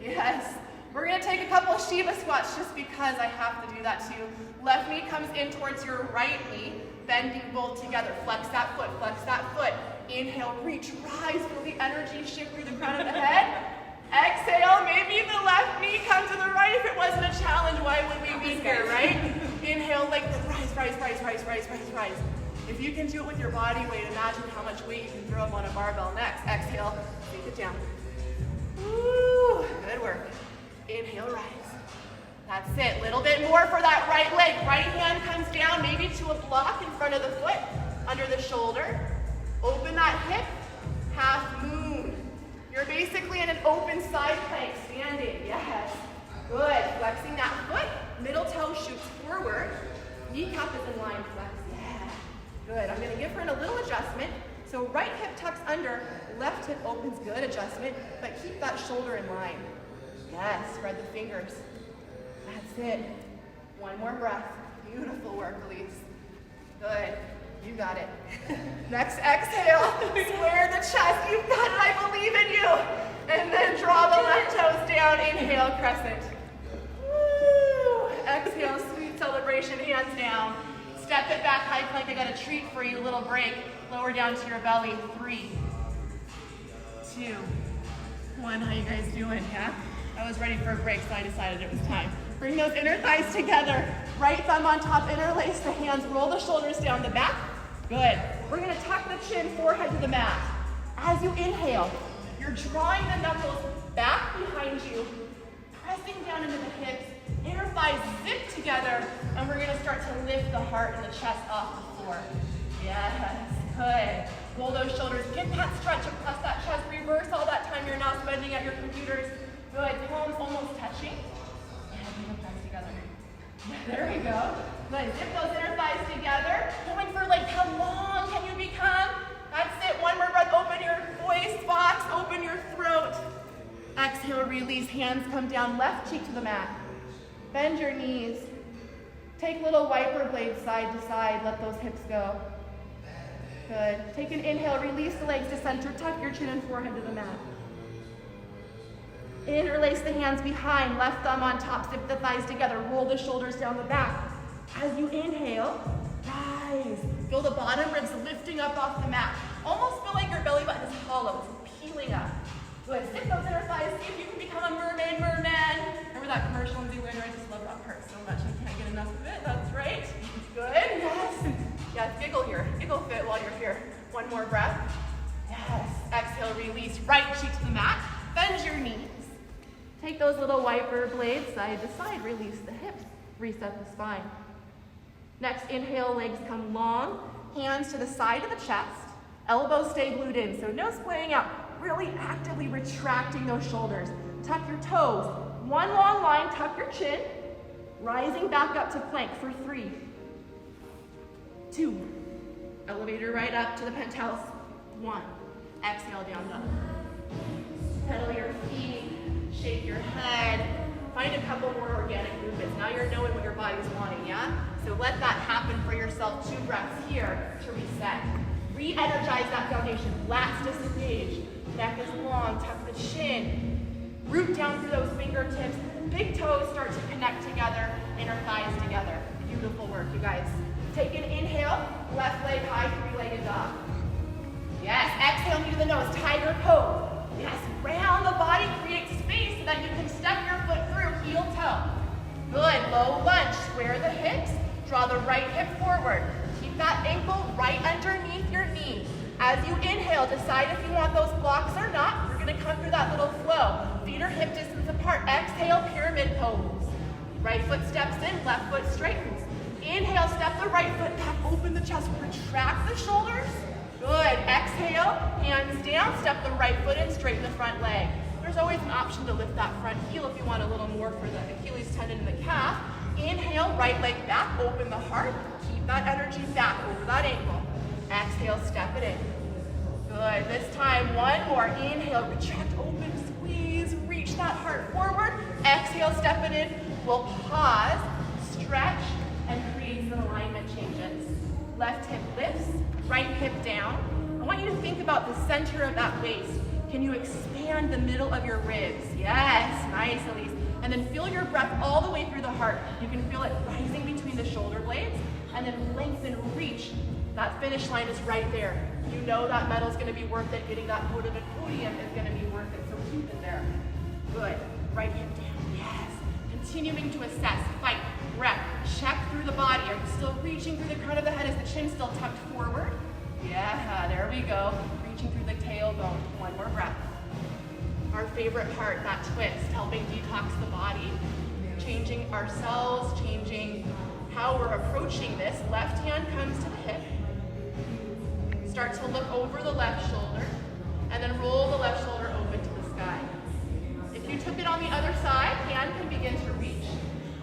Speaker 1: Yes. We're going to take a couple of Shiva squats just because I have to do that too. Left knee comes in towards your right knee, bending both together. Flex that foot, flex that foot. Inhale, reach, rise, feel the energy shift through the crown of the head. Exhale, maybe the left knee comes to the right. If it wasn't a challenge, why would we be here, right? Inhale, like the rise, rise, rise, rise, rise, rise, rise. If you can do it with your body weight, imagine how much weight you can throw up on a barbell next. Exhale, take it down. Woo, good work. Inhale, rise. That's it, little bit more for that right leg. Right hand comes down, maybe to a block in front of the foot, under the shoulder. Open that hip, half moon. You're basically in an open side plank, standing, yes. Good, flexing that foot, middle toe shoots forward. Kneecap is in line, flex, yeah. Good, I'm gonna give her a little adjustment. So right hip tucks under, left hip opens, good adjustment, but keep that shoulder in line. Yes, spread the fingers. That's it. One more breath. Beautiful work, Elise. Good. You got it. Next exhale. Square the chest. You've got it. I believe in you. And then draw the left toes down. Inhale, crescent. Woo. Exhale, sweet celebration. Hands down. Step it back, high plank. I got a treat for you. Little break. Lower down to your belly. 3, 2, 1. How you guys doing? Yeah? I was ready for a break, so I decided it was time. Bring those inner thighs together. Right thumb on top, interlace the hands, roll the shoulders down the back. Good. We're gonna tuck the chin, forehead to the mat. As you inhale, you're drawing the knuckles back behind you, pressing down into the hips, inner thighs zip together, and we're gonna start to lift the heart and the chest off the floor. Yes, good. Roll those shoulders, get that stretch across that chest, reverse all that time you're not spending at your computers. Good, palms almost touching. Together. There we go. Good. Zip those inner thighs together. Going for like how long can you become? That's it. One more breath. Open your voice box. Open your throat. Exhale, release. Hands come down. Left cheek to the mat. Bend your knees. Take little wiper blades side to side. Let those hips go. Good. Take an inhale. Release the legs to center. Tuck your chin and forehead to the mat. Interlace the hands behind, left thumb on top, zip the thighs together, roll the shoulders down the back. As you inhale, rise. Feel the bottom ribs lifting up off the mat. Almost feel like your belly button is hollow, it's peeling up. Good, zip those inner thighs, see if you can become a mermaid, merman. Remember that commercial in Zoolander? I just love that part so much, I can't get enough of it. That's right. Good, yes. Yes, giggle here, giggle fit while you're here. One more breath. Yes, exhale, release, right cheek to the mat, bend your knees. Take those little wiper blades side to side, release the hips, reset the spine. Next, inhale, legs come long, hands to the side of the chest, elbows stay glued in, so no splaying out, really actively retracting those shoulders. Tuck your toes, one long line, tuck your chin, rising back up to plank for 3, 2, elevator right up to the penthouse, 1, exhale down dog. Pedal your feet. Shake your head. Find a couple more organic movements. Now you're knowing what your body's wanting, yeah? So let that happen for yourself. 2 breaths here to reset. Re-energize that foundation. Lats disengage. Neck is long. Tuck the chin. Root down through those fingertips. Big toes start to connect together. Inner thighs together. Beautiful work, you guys. Take an inhale. Left leg high, 3-legged dog. Yes, exhale, knee to the nose. Tiger pose. Yes, round the body, create space so that you can step your foot through, heel toe. Good, low lunge, square the hips, draw the right hip forward. Keep that ankle right underneath your knee. As you inhale, decide if you want those blocks or not. We're gonna come through that little flow. Feet are hip distance apart. Exhale, pyramid pose. Right foot steps in, left foot straightens. Inhale, step the right foot back, open the chest, retract the shoulders. Good, exhale, hands down, step the right foot in, straighten the front leg. There's always an option to lift that front heel if you want a little more for the Achilles tendon in the calf. Inhale, right leg back, open the heart, keep that energy back over that ankle. Exhale, step it in. Good, this time, one more. Inhale, retract, open, squeeze, reach that heart forward. Exhale, step it in. We'll pause, stretch, and create some alignment changes. Left hip lifts, right hip down. I want you to think about the center of that waist. Can you expand the middle of your ribs? Yes, nice, Elise. And then feel your breath all the way through the heart. You can feel it rising between between the shoulder blades, and then lengthen, reach. That finish line is right there. You know that medal's gonna be worth it. Getting that podium is gonna be worth it, so keep it there. Good, right hip down, yes. Continuing to assess, fight, breath, check through the body. Are you still reaching through the crown of the head? Is the chin still tucked forward? Yeah, there we go. Reaching through the tailbone, one more breath. Our favorite part, that twist, helping detox the body. Changing ourselves, changing how we're approaching this. Left hand comes to the hip. Start to look over the left shoulder, and then roll the left shoulder open to the sky. If you took it on the other side, hand can begin to reach.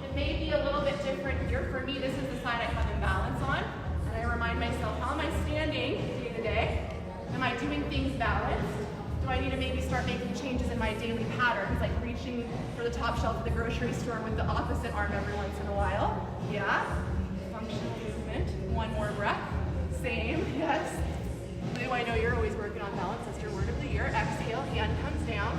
Speaker 1: It may be a little bit different here. For me, this is the side I have imbalance on, and I remind myself, how am I standing day to day? Am I doing things balanced? Do I need to maybe start making changes in my daily patterns, like reaching for the top shelf of the grocery store with the opposite arm every once in a while? Yeah. Functional movement. One more breath. Same, yes. Lou, I know you're always working on balance. That's your word of the year. Exhale, hand comes down.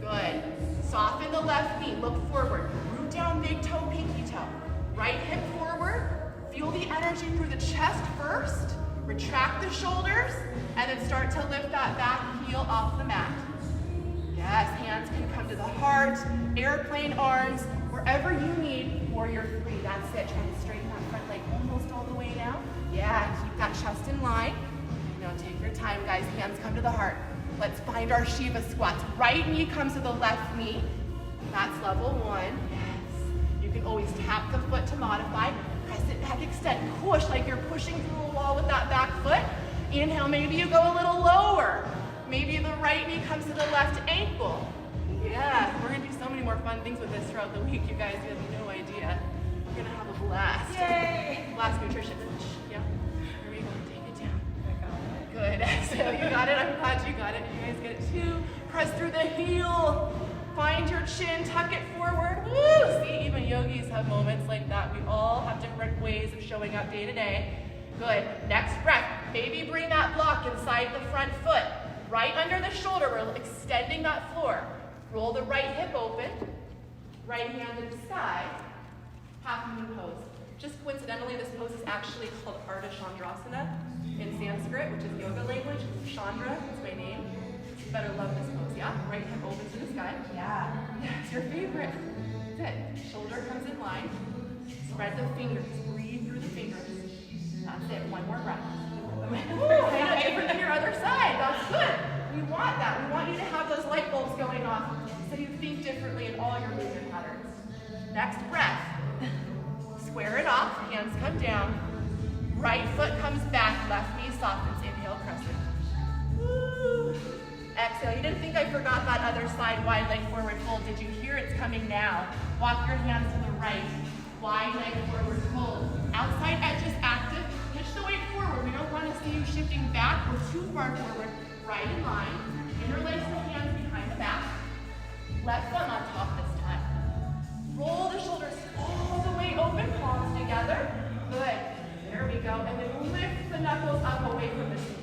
Speaker 1: Good. Soften the left knee. Look forward. Root down, big toe, pinky toe. Right hip forward. Feel the energy through the chest first. Retract the shoulders, and then start to lift that back heel off the mat. Yes, hands can come to the heart, airplane arms, wherever you need. Warrior 3, that's it. Try to straighten that front leg almost all the way down. Yeah, keep that chest in line. Now take your time, guys. Hands come to the heart. Let's find our Shiva squats. Right knee comes to the left knee. That's level 1. Yes. You can always tap the foot to modify. Press it back, extend, push like you're pushing through a wall with that back foot. Inhale, maybe you go a little lower. Maybe the right knee comes to the left ankle. Yeah, we're gonna do so many more fun things with this throughout the week, you guys. You have no idea. We're gonna have a blast.
Speaker 2: Yay!
Speaker 1: Blast nutrition. Yeah. Here we go, take it down. Good, exhale, you got it. I'm glad you got it. You guys get it too. Press through the heel. Find your chin, tuck it forward. Woo! See, even yogis have moments like that. We all have different ways of showing up day to day. Good. Next breath. Maybe bring that block inside the front foot. Right under the shoulder. We're extending that floor. Roll the right hip open. Right hand in the sky. Half moon pose. Just coincidentally, this pose is actually called Ardha Chandrasana in Sanskrit, which is yoga language. Chandra is my name. You better love this pose, yeah? Right hip open to the sky.
Speaker 2: Yeah.
Speaker 1: That's your favorite. Good. Shoulder comes in line. Spread the fingers. Breathe through the fingers. That's it. One more breath. Kind of different than your other side. That's good. We want that. We want you to have those light bulbs going off so you think differently in all your movement patterns. Next breath. Square it off. Hands come down. Right foot comes back. Left knee softens. Inhale, crescent. Woo. Exhale. You didn't think I forgot that other side, wide leg forward fold. Did you hear it's coming now? Walk your hands to the right. Wide leg forward fold. Outside edges active. Pitch the weight forward. We don't want to see you shifting back or too far forward. Right in line. Interlace the hands behind the back. Left thumb on top this time. Roll the shoulders all the way open. Palms together. Good. There we go. And then lift the knuckles up away from the seat.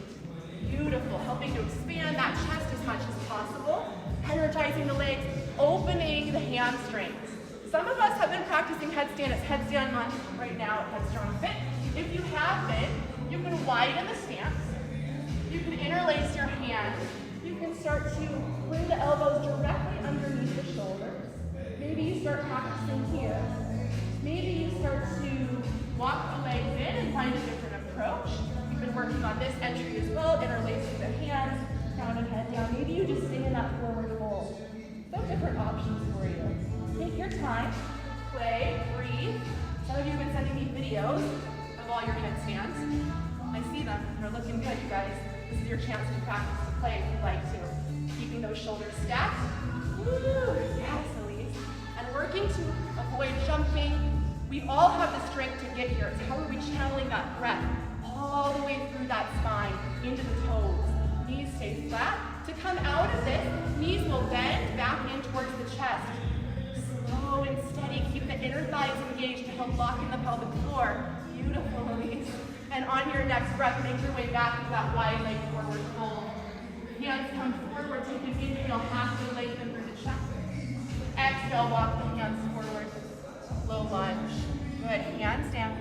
Speaker 1: Beautiful, helping to expand that chest as much as possible, energizing the legs, opening the hamstrings. Some of us have been practicing headstand. It's headstand lunge right now at Headstrong Fit. If you have been, you can widen the stance. You can interlace your hands. You can start to bring the elbows directly underneath the shoulders. Maybe you start practicing here. Maybe you start to walk the legs in and find a different approach. We've been working on this entry as well, interlacing the hands, crown and head down. Maybe you just stay in that forward fold. So different options for you. Take your time, play, breathe. Some of you have been sending me videos of all your headstands. I see them. They're looking good, you guys. This is your chance to practice to play if you'd like to. Keeping those shoulders stacked. Woo! Yes, Elise. And working to avoid jumping. We all have the strength to get here. It's how are we channeling that breath all the way through that spine, into the toes. Knees stay flat. To come out of this, knees will bend back in towards the chest. Slow and steady. Keep the inner thighs engaged to help lock in the pelvic floor. Beautiful, Elise. And on your next breath, make your way back to that wide leg forward fold. Hands come forward. Take an inhale, halfway lengthen through the chest. Exhale, walk the hands forward. Low lunge. Good, hands down.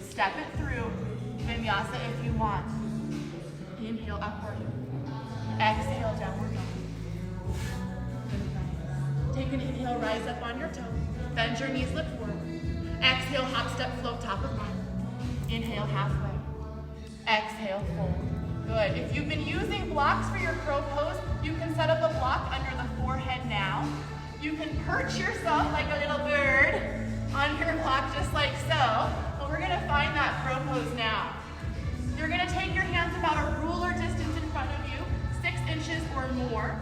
Speaker 1: Step it through. Vinyasa if you want. Inhale, upward. Exhale, downward dog. Take an inhale, rise up on your toe. Bend your knees, look forward. Exhale, hop, step, float, top of mat. Inhale, halfway. Exhale, fold. Good. If you've been using blocks for your crow pose, you can set up a block under the forehead now. You can perch yourself like a little bird on your block just like so. But we're gonna find that crow pose now. You're gonna take your hands about a ruler distance in front of you, 6 inches or more.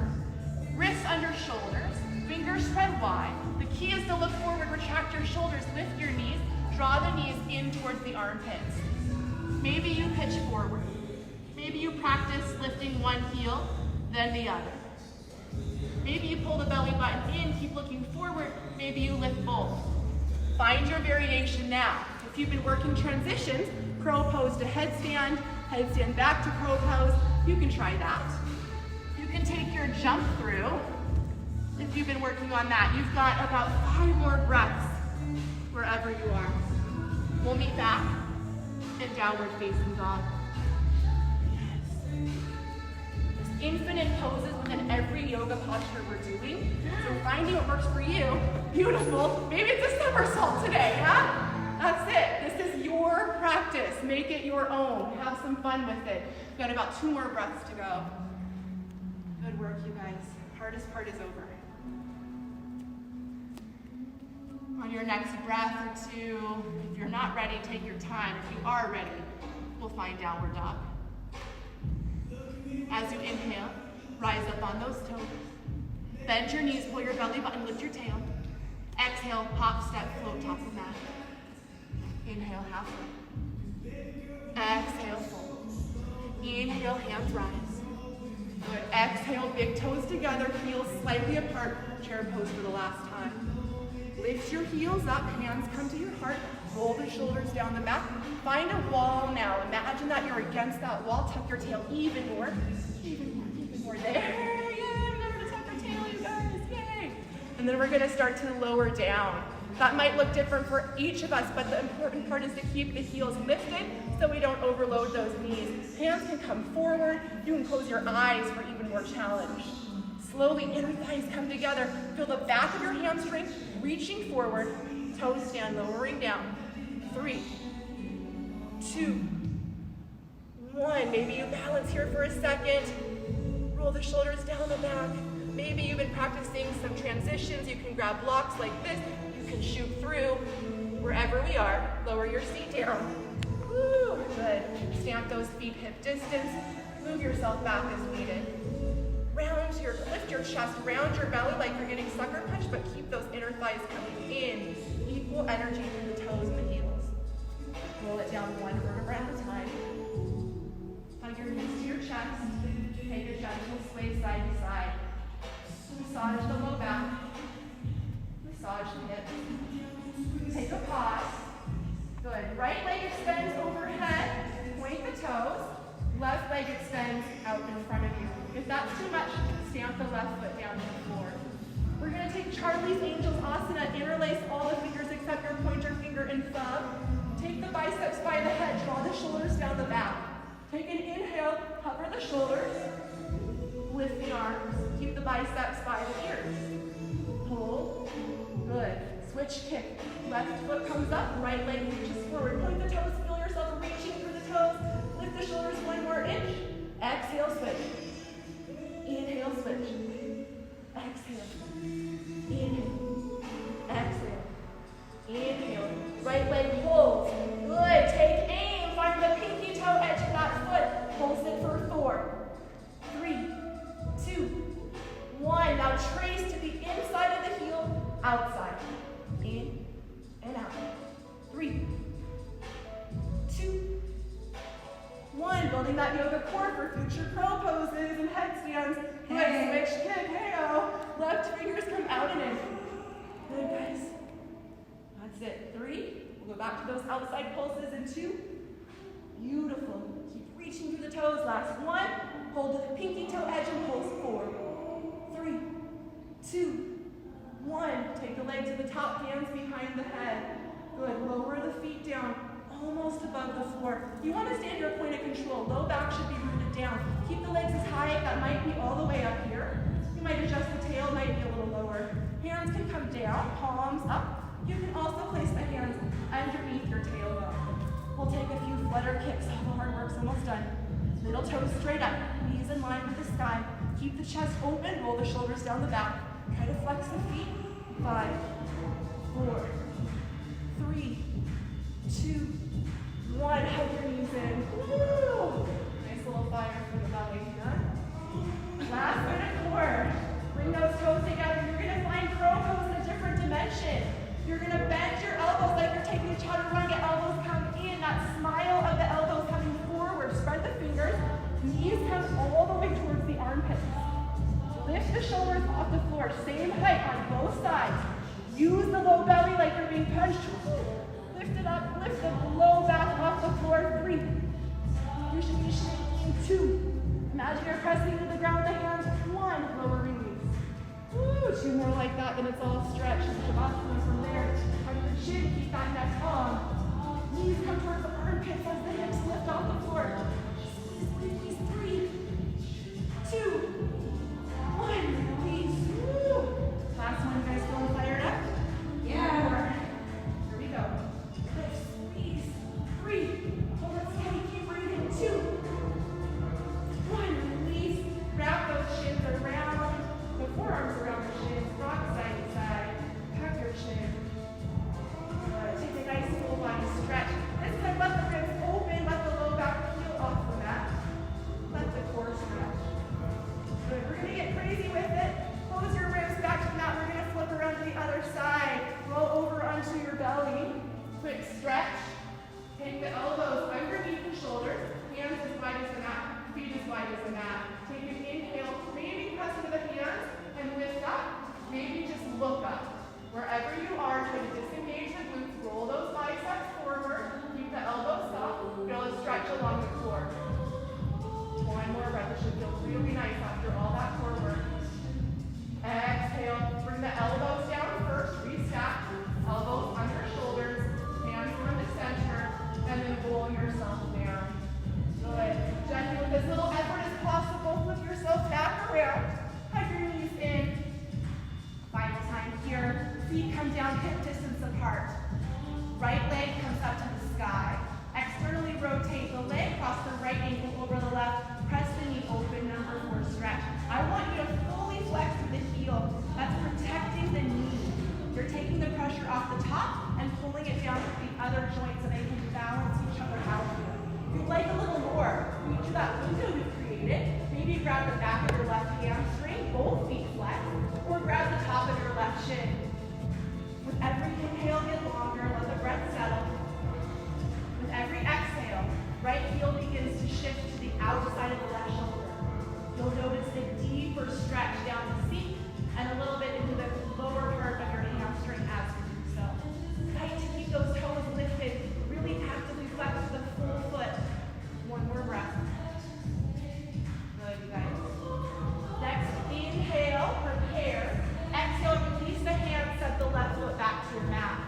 Speaker 1: Wrists under shoulders, fingers spread wide. The key is to look forward, retract your shoulders, lift your knees, draw the knees in towards the armpits. Maybe you pitch forward. Maybe you practice lifting one heel, then the other. Maybe you pull the belly button in, keep looking forward. Maybe you lift both. Find your variation now. If you've been working transitions, crow pose to headstand back to crow pose, you can try that. You can take your jump through. If you've been working on that, you've got about 5 more breaths wherever you are. We'll meet back in downward facing dog. Infinite poses within every yoga posture we're doing. So finding what works for you, beautiful. Maybe it's a somersault today, huh? That's it. This is your practice. Make it your own. Have some fun with it. We've got about 2 more breaths to go. Good work, you guys. Hardest part is over. On your next breath or 2, if you're not ready, take your time. If you are ready, we'll find downward dog. As you inhale, rise up on those toes. Bend your knees, pull your belly button, lift your tail. Exhale, hop, step, float, top of mat. Inhale, halfway. Exhale, fold. Inhale, hands rise. Good. Exhale, big toes together, heels slightly apart. Chair pose for the last time. Lift your heels up, hands come to your heart. Roll the shoulders down the back. Find a wall now. Imagine that you're against that wall. Tuck your tail even more. Even more. There. Yay! Remember to tuck your tail, you guys. Yay! And then we're going to start to lower down. That might look different for each of us, but the important part is to keep the heels lifted so we don't overload those knees. Hands can come forward. You can close your eyes for even more challenge. Slowly, inner thighs come together. Feel the back of your hamstring reaching forward. Toes stand, lowering down. 3, 2, 1. Maybe you balance here for a second. Roll the shoulders down the back. Maybe you've been practicing some transitions. You can grab blocks like this. You can shoot through. Wherever we are, lower your seat down. Woo, good. Stamp those feet hip distance. Move yourself back as needed. Lift your chest, round your belly like you're getting sucker punched, but keep those inner thighs coming in. Equal energy through the toes and the heels. Roll it down 1 vertebra at a time. Hug your knees to your chest. Take a gentle sway side to side. Massage the low back. Massage the hips. Take a pause. Good. Right leg extends overhead. Point the toes. Left leg extends out in front of you. If that's too much, stamp the left foot down to the floor. We're going to take Charlie's Angels Asana, interlace all the fingers except your pointer finger and thumb. Take the biceps by the head, draw the shoulders down the back. Take an inhale, hover the shoulders, lift the arms, keep the biceps by the ears. Hold, good. Switch kick, left foot comes up, right leg reaches forward. Point the toes, feel yourself reaching through the toes. Lift the shoulders 1 more inch. Exhale, switch. Inhale, switch. Exhale. Inhale. Exhale. Inhale. Right leg holds. Good. Take aim. Find the pinky toe edge of that foot. Pulse it for 4, 3, 2, 1. Now trace to the inside of the heel, outside. In and out. 3, 2, 1. Building that yoga core for future crow poses and headstands. Good. Switch kick. Hey-o. Left fingers come out and in. Good, guys. That's it. 3. We'll go back to those outside pulses in 2. Beautiful. Keep reaching through the toes. Last 1. Hold to the pinky toe edge and pulse 4, 3, 2, 1. Take the leg to the top, hands behind the head. Good. Lower
Speaker 2: you want to stay at your point of control. Low back should be rooted down. Keep the legs as high. That might be all the way up here. You might adjust the tail, might be a little lower. Hands can come down, palms up. You can also place the hands underneath your tailbone. We'll take a few flutter kicks. All the hard work's almost done. Little toes straight up, knees in line with the sky. Keep the chest open, roll the shoulders down the back. Try to flex the feet. 5, 4, 3, 2, 1. Hug your knees in. Woo! Nice little fire for the belly. Huh? Last bit of core. Bring those toes together. You're going to find crow pose in a different dimension. You're going to bend your elbows like you're taking a chaturanga. Elbows come in. That smile of the elbows coming forward. Spread the fingers. Knees come all the way towards the armpits. Lift the shoulders off the floor. Same height on both sides. Use the low belly like you're being punched. Lift it up. Lift the low back off the floor. 3. You should be shaking. 2. Imagine you're pressing to the ground with the hands. 1. Lower release. Woo, 2 more like that, then it's all stretched. Shavasana from there. Hug the chin, keep that neck long. Knees come towards the armpits as the hips lift off the floor. Squeeze, 3, 2, 1. Release. Woo. Last one, you guys feeling fired up? Yeah. 4. Here we go. Lift, squeeze. 3. Hold it steady, keep breathing. 2, 1. Release. Wrap those shins around. The forearms around the shins, rock side to side, tuck your chin. Take a nice full body stretch. This time let the ribs open, let the low back peel off the mat. Let the core stretch. Good, we're gonna get crazy with it. Close your ribs back to the mat. We're gonna flip around to the other side. Roll over onto your belly. Quick stretch. Take the elbows underneath the shoulders. Hands as wide as the mat, feet as wide as the mat. Take an inhale, maybe press into the hands and lift up. Maybe just look up. Wherever you are, try to disengage the glutes, roll those biceps forward, keep the elbows soft, feel a stretch along the core. 1 more breath, it should feel really nice after all that core work. Exhale, bring the elbows down first, restack, elbows under shoulders, hands from the center, and then roll yourself down. Good. Gently, with as little effort as possible, flip yourself back around. Hug your knees in. Final time here. Feet come down hip distance apart. Right leg comes up to the sky. Externally rotate the leg, cross the right ankle over the left. Press the knee open, number 4 stretch. I want you to fully flex through the heel. That's protecting the knee. You're taking the pressure off the top and pulling it down to the other joints so they can balance each other out here. If you'd like a little more, reach that window we created. Maybe grab the back of your left hamstring, both feet flex, or grab the top of your left shin. With every inhale, get longer, let the breath settle. With every exhale, right heel begins to shift to the outside of the left shoulder. You'll notice a deeper stretch down the seat and a little bit into the lower part of your hamstring as you do so. Tight to keep those toes lifted, really actively flex the full foot. 1 more breath. Good, you guys. Next, inhale, prepare. Exhale, release the hands, set the left foot back to your mat.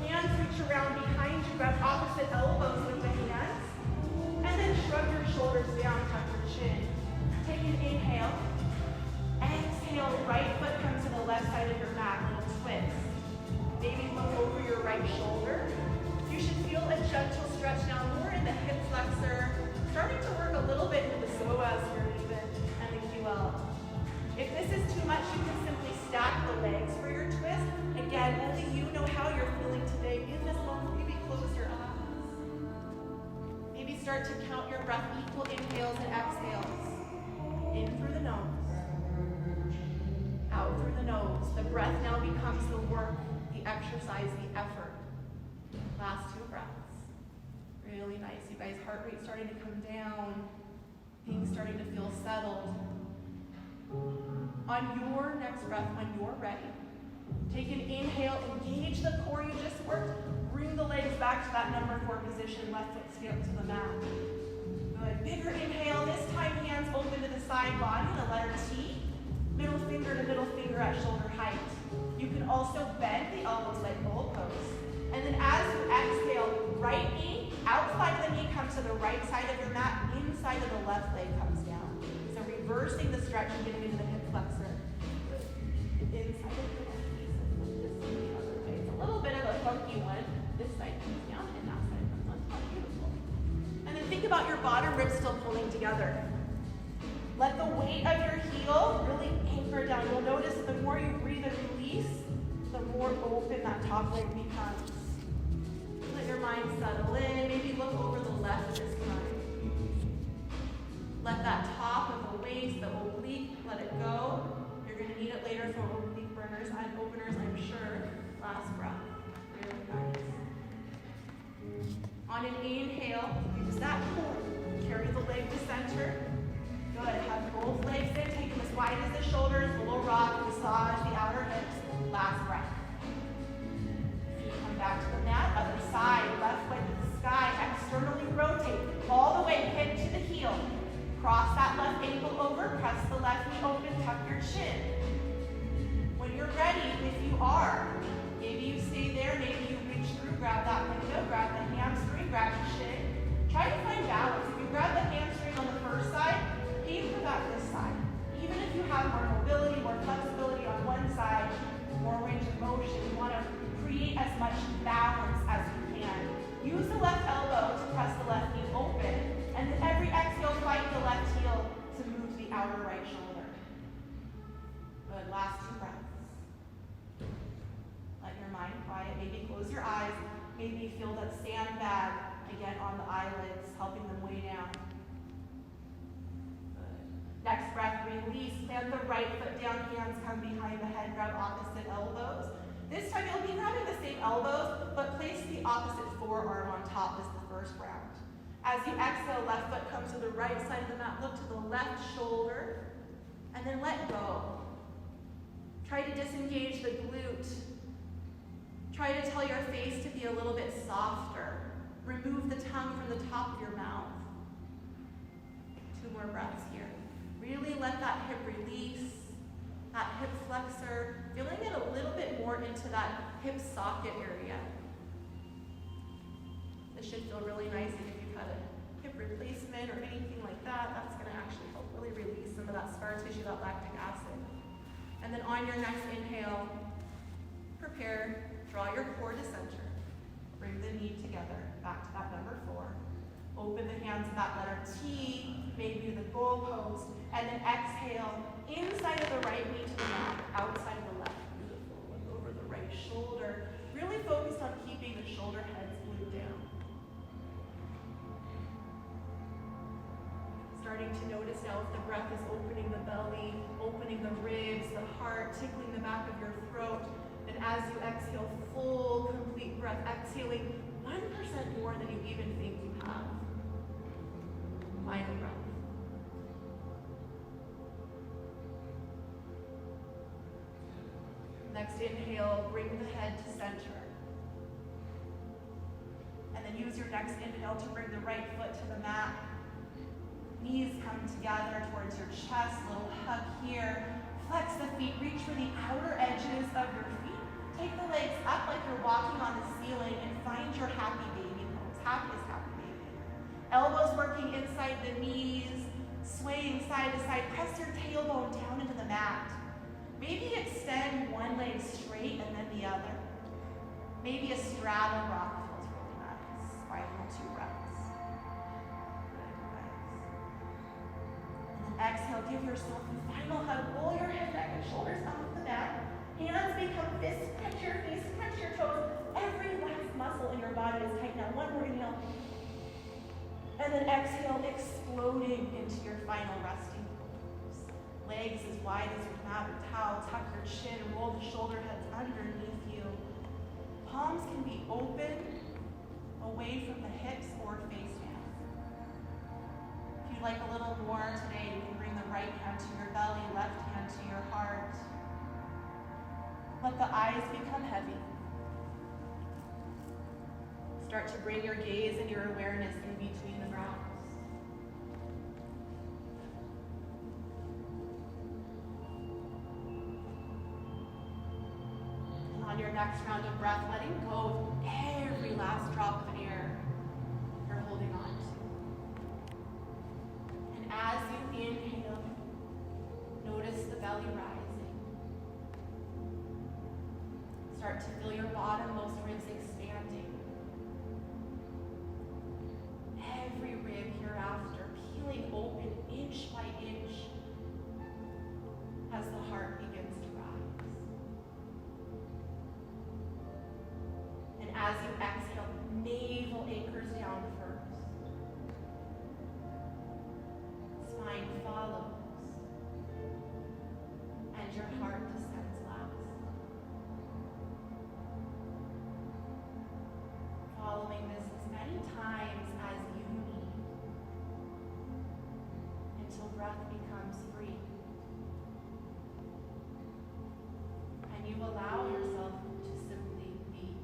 Speaker 2: Hands reach around behind you, grab opposite elbows with the hands. And then shrug your shoulders down, tuck your chin. Take an inhale. Exhale, right foot comes to the left side of your mat, little twist. Maybe look over your right shoulder. You should feel a gentle stretch now, more in the hip flexor. Starting to work a little bit into the psoas here even, and the QL. If this is too much, you can simply stack the legs for your twist. Again, only you know how you're feeling today in this moment. Maybe close your eyes. Maybe start to count your breath, equal inhales and exhales. In through the nose. Out through the nose. The breath now becomes the work, the exercise, the effort. Last 2 breaths. Really nice, you guys. Heart rate starting to come down. Things starting to feel settled. On your next breath, when you're ready, take an inhale, engage the core you just worked. Bring the legs back to that number 4 position. Left foot skip to the mat. Good. Bigger inhale. This time, hands open to the side body, the letter T. Middle finger to middle finger at shoulder height. You can also bend the elbows like goalposts. And then as you exhale, right knee outside the knee comes to the right side of your mat, inside of the left leg comes down. So reversing the stretch and getting into the hip flexor. Inside of the left knee, so this and the other way. It's a little bit of a funky one. This side comes down and that side comes on top. Beautiful. And then think about your bottom ribs still pulling together. Let the weight of your heel really anchor down. You'll notice the more you breathe and release, the more open that top leg becomes. Let your mind settle in. Maybe look over the left this time. Let that top of the waist, the oblique, let it go. You're going to need it later for oblique burners and openers, I'm sure. Last breath. Really nice. On an inhale, use that core. Carry the leg to center. Good. Have both legs in. Take them as wide as the shoulders. Little rock. Massage the outer hips. Last breath. Feet come back to the mat. Other side. Left leg to the sky. Externally rotate. All the way. Hip to the heel. Cross that left ankle over. Press the left knee open. Tuck your chin. When you're ready, if you are, maybe you stay there. Maybe you reach through. Grab that window. Grab the hamstring. Grab the shin. Try to find balance. If you grab the hamstring on the first side, aim for that this side. Even if you have more mobility, more flexibility on one side, more range of motion, you want to create as much balance as you can. Use the left elbow to press the left knee open, and then every exhale, fight the left heel to move to the outer right shoulder. Good, last 2 breaths. Let your mind quiet, maybe close your eyes, maybe feel that sandbag again on the eyelids, helping them weigh down. Next breath, release. Plant the right foot down, hands come behind the head, grab opposite elbows. This time you'll be grabbing the same elbows, but place the opposite forearm on top as the first round. As you exhale, left foot comes to the right side of the mat, look to the left shoulder, and then let go. Try to disengage the glute. Try to tell your face to be a little bit softer. Remove the tongue from the top of your mouth. 2 more breaths here. Really let that hip release, that hip flexor, feeling it a little bit more into that hip socket area. This should feel really nice if you've had a hip replacement or anything like that. That's going to actually help really release some of that scar tissue, that lactic acid. And then on your next inhale, prepare, draw your core to center. Bring the knee together, back to that number 4. Open the hands of that letter T, maybe the goalpost, and then exhale inside of the right knee to the mat, outside of the left. Beautiful. Look over the right shoulder. Really focused on keeping the shoulder heads glued down. Starting to notice now if the breath is opening the belly, opening the ribs, the heart, tickling the back of your throat. And as you exhale, full, complete breath, exhaling 1% more than you even think you have. Final breath. Next inhale, bring the head to center. And then use your next inhale to bring the right foot to the mat. Knees come together towards your chest, little hug here. Flex the feet, reach for the outer edges of your feet. Take the legs up like you're walking on the ceiling and find your happy baby pose. Happy as happy baby. Elbows working inside the knees, swaying side to side. Press your tailbone down into the mat. Maybe extend one leg straight and then the other. Maybe a straddle rock feels really nice. Final 2 breaths. Good, nice. And then exhale, give yourself a final hug. Roll your head, neck, and shoulders off the mat. Hands become fists. Crunch your knees, crunch your toes. Every last muscle in your body is tight now. One more inhale. And then exhale, exploding into your final resting pose. Legs as wide as your mat or towel. Tuck your chin, roll the shoulder heads underneath you. Palms can be open, away from the hips or face down. If you'd like a little more today, you can bring the right hand to your belly, left hand to your heart. Let the eyes become heavy. Start to bring your gaze and your awareness in between the brows. And on your next round of breath, letting go of every last drop of air you're holding on to. start to feel your bottommost ribs expanding. Every rib hereafter peeling open inch by inch as the heart begins to rise. And as you exhale, navel anchors down first. Spine follows. And your heart descends last. Following this as many times as you need until breath becomes free. And you allow yourself to simply be.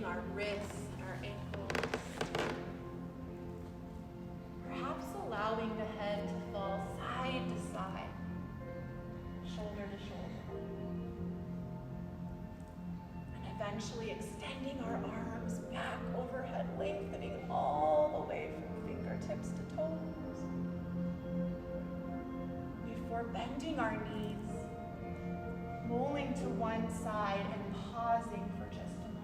Speaker 2: Our wrists, our ankles. Perhaps allowing the head to fall side to side, shoulder to shoulder. And eventually extending our arms back overhead, lengthening all the way from fingertips to toes. Before bending our knees, rolling to one side and pausing for just a moment.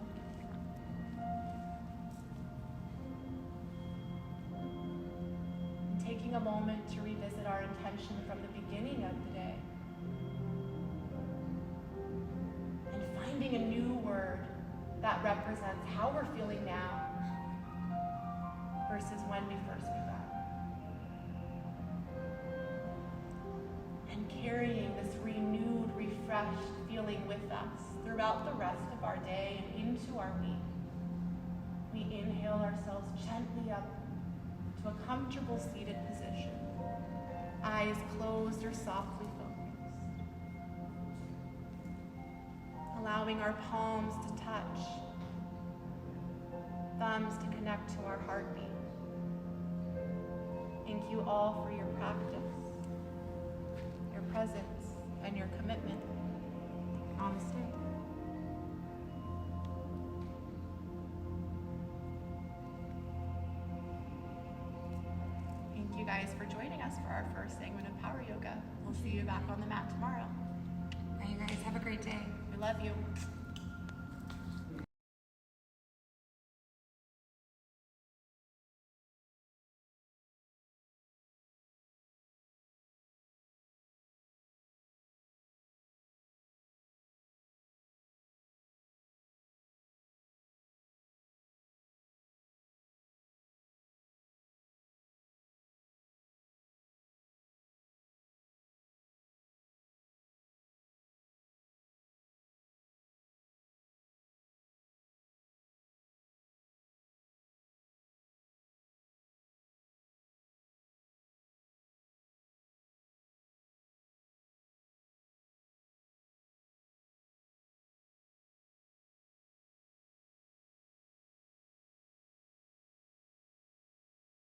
Speaker 2: Taking a moment to revisit our intention from the beginning of the day. And finding a new word that represents how we're feeling now versus when we first began. And carrying this renewed, refreshed feeling with us throughout the rest of our day and into our week. We inhale ourselves gently up to a comfortable seated position, eyes closed or softly focused. Allowing our palms to touch, thumbs to connect to our heartbeat. Thank you all for your practice, your presence, and your commitment. Namaste. Thank you guys for joining us for our first segment of Power Yoga. We'll see you back on the mat tomorrow.
Speaker 3: All right, you guys have a great day.
Speaker 2: We love you.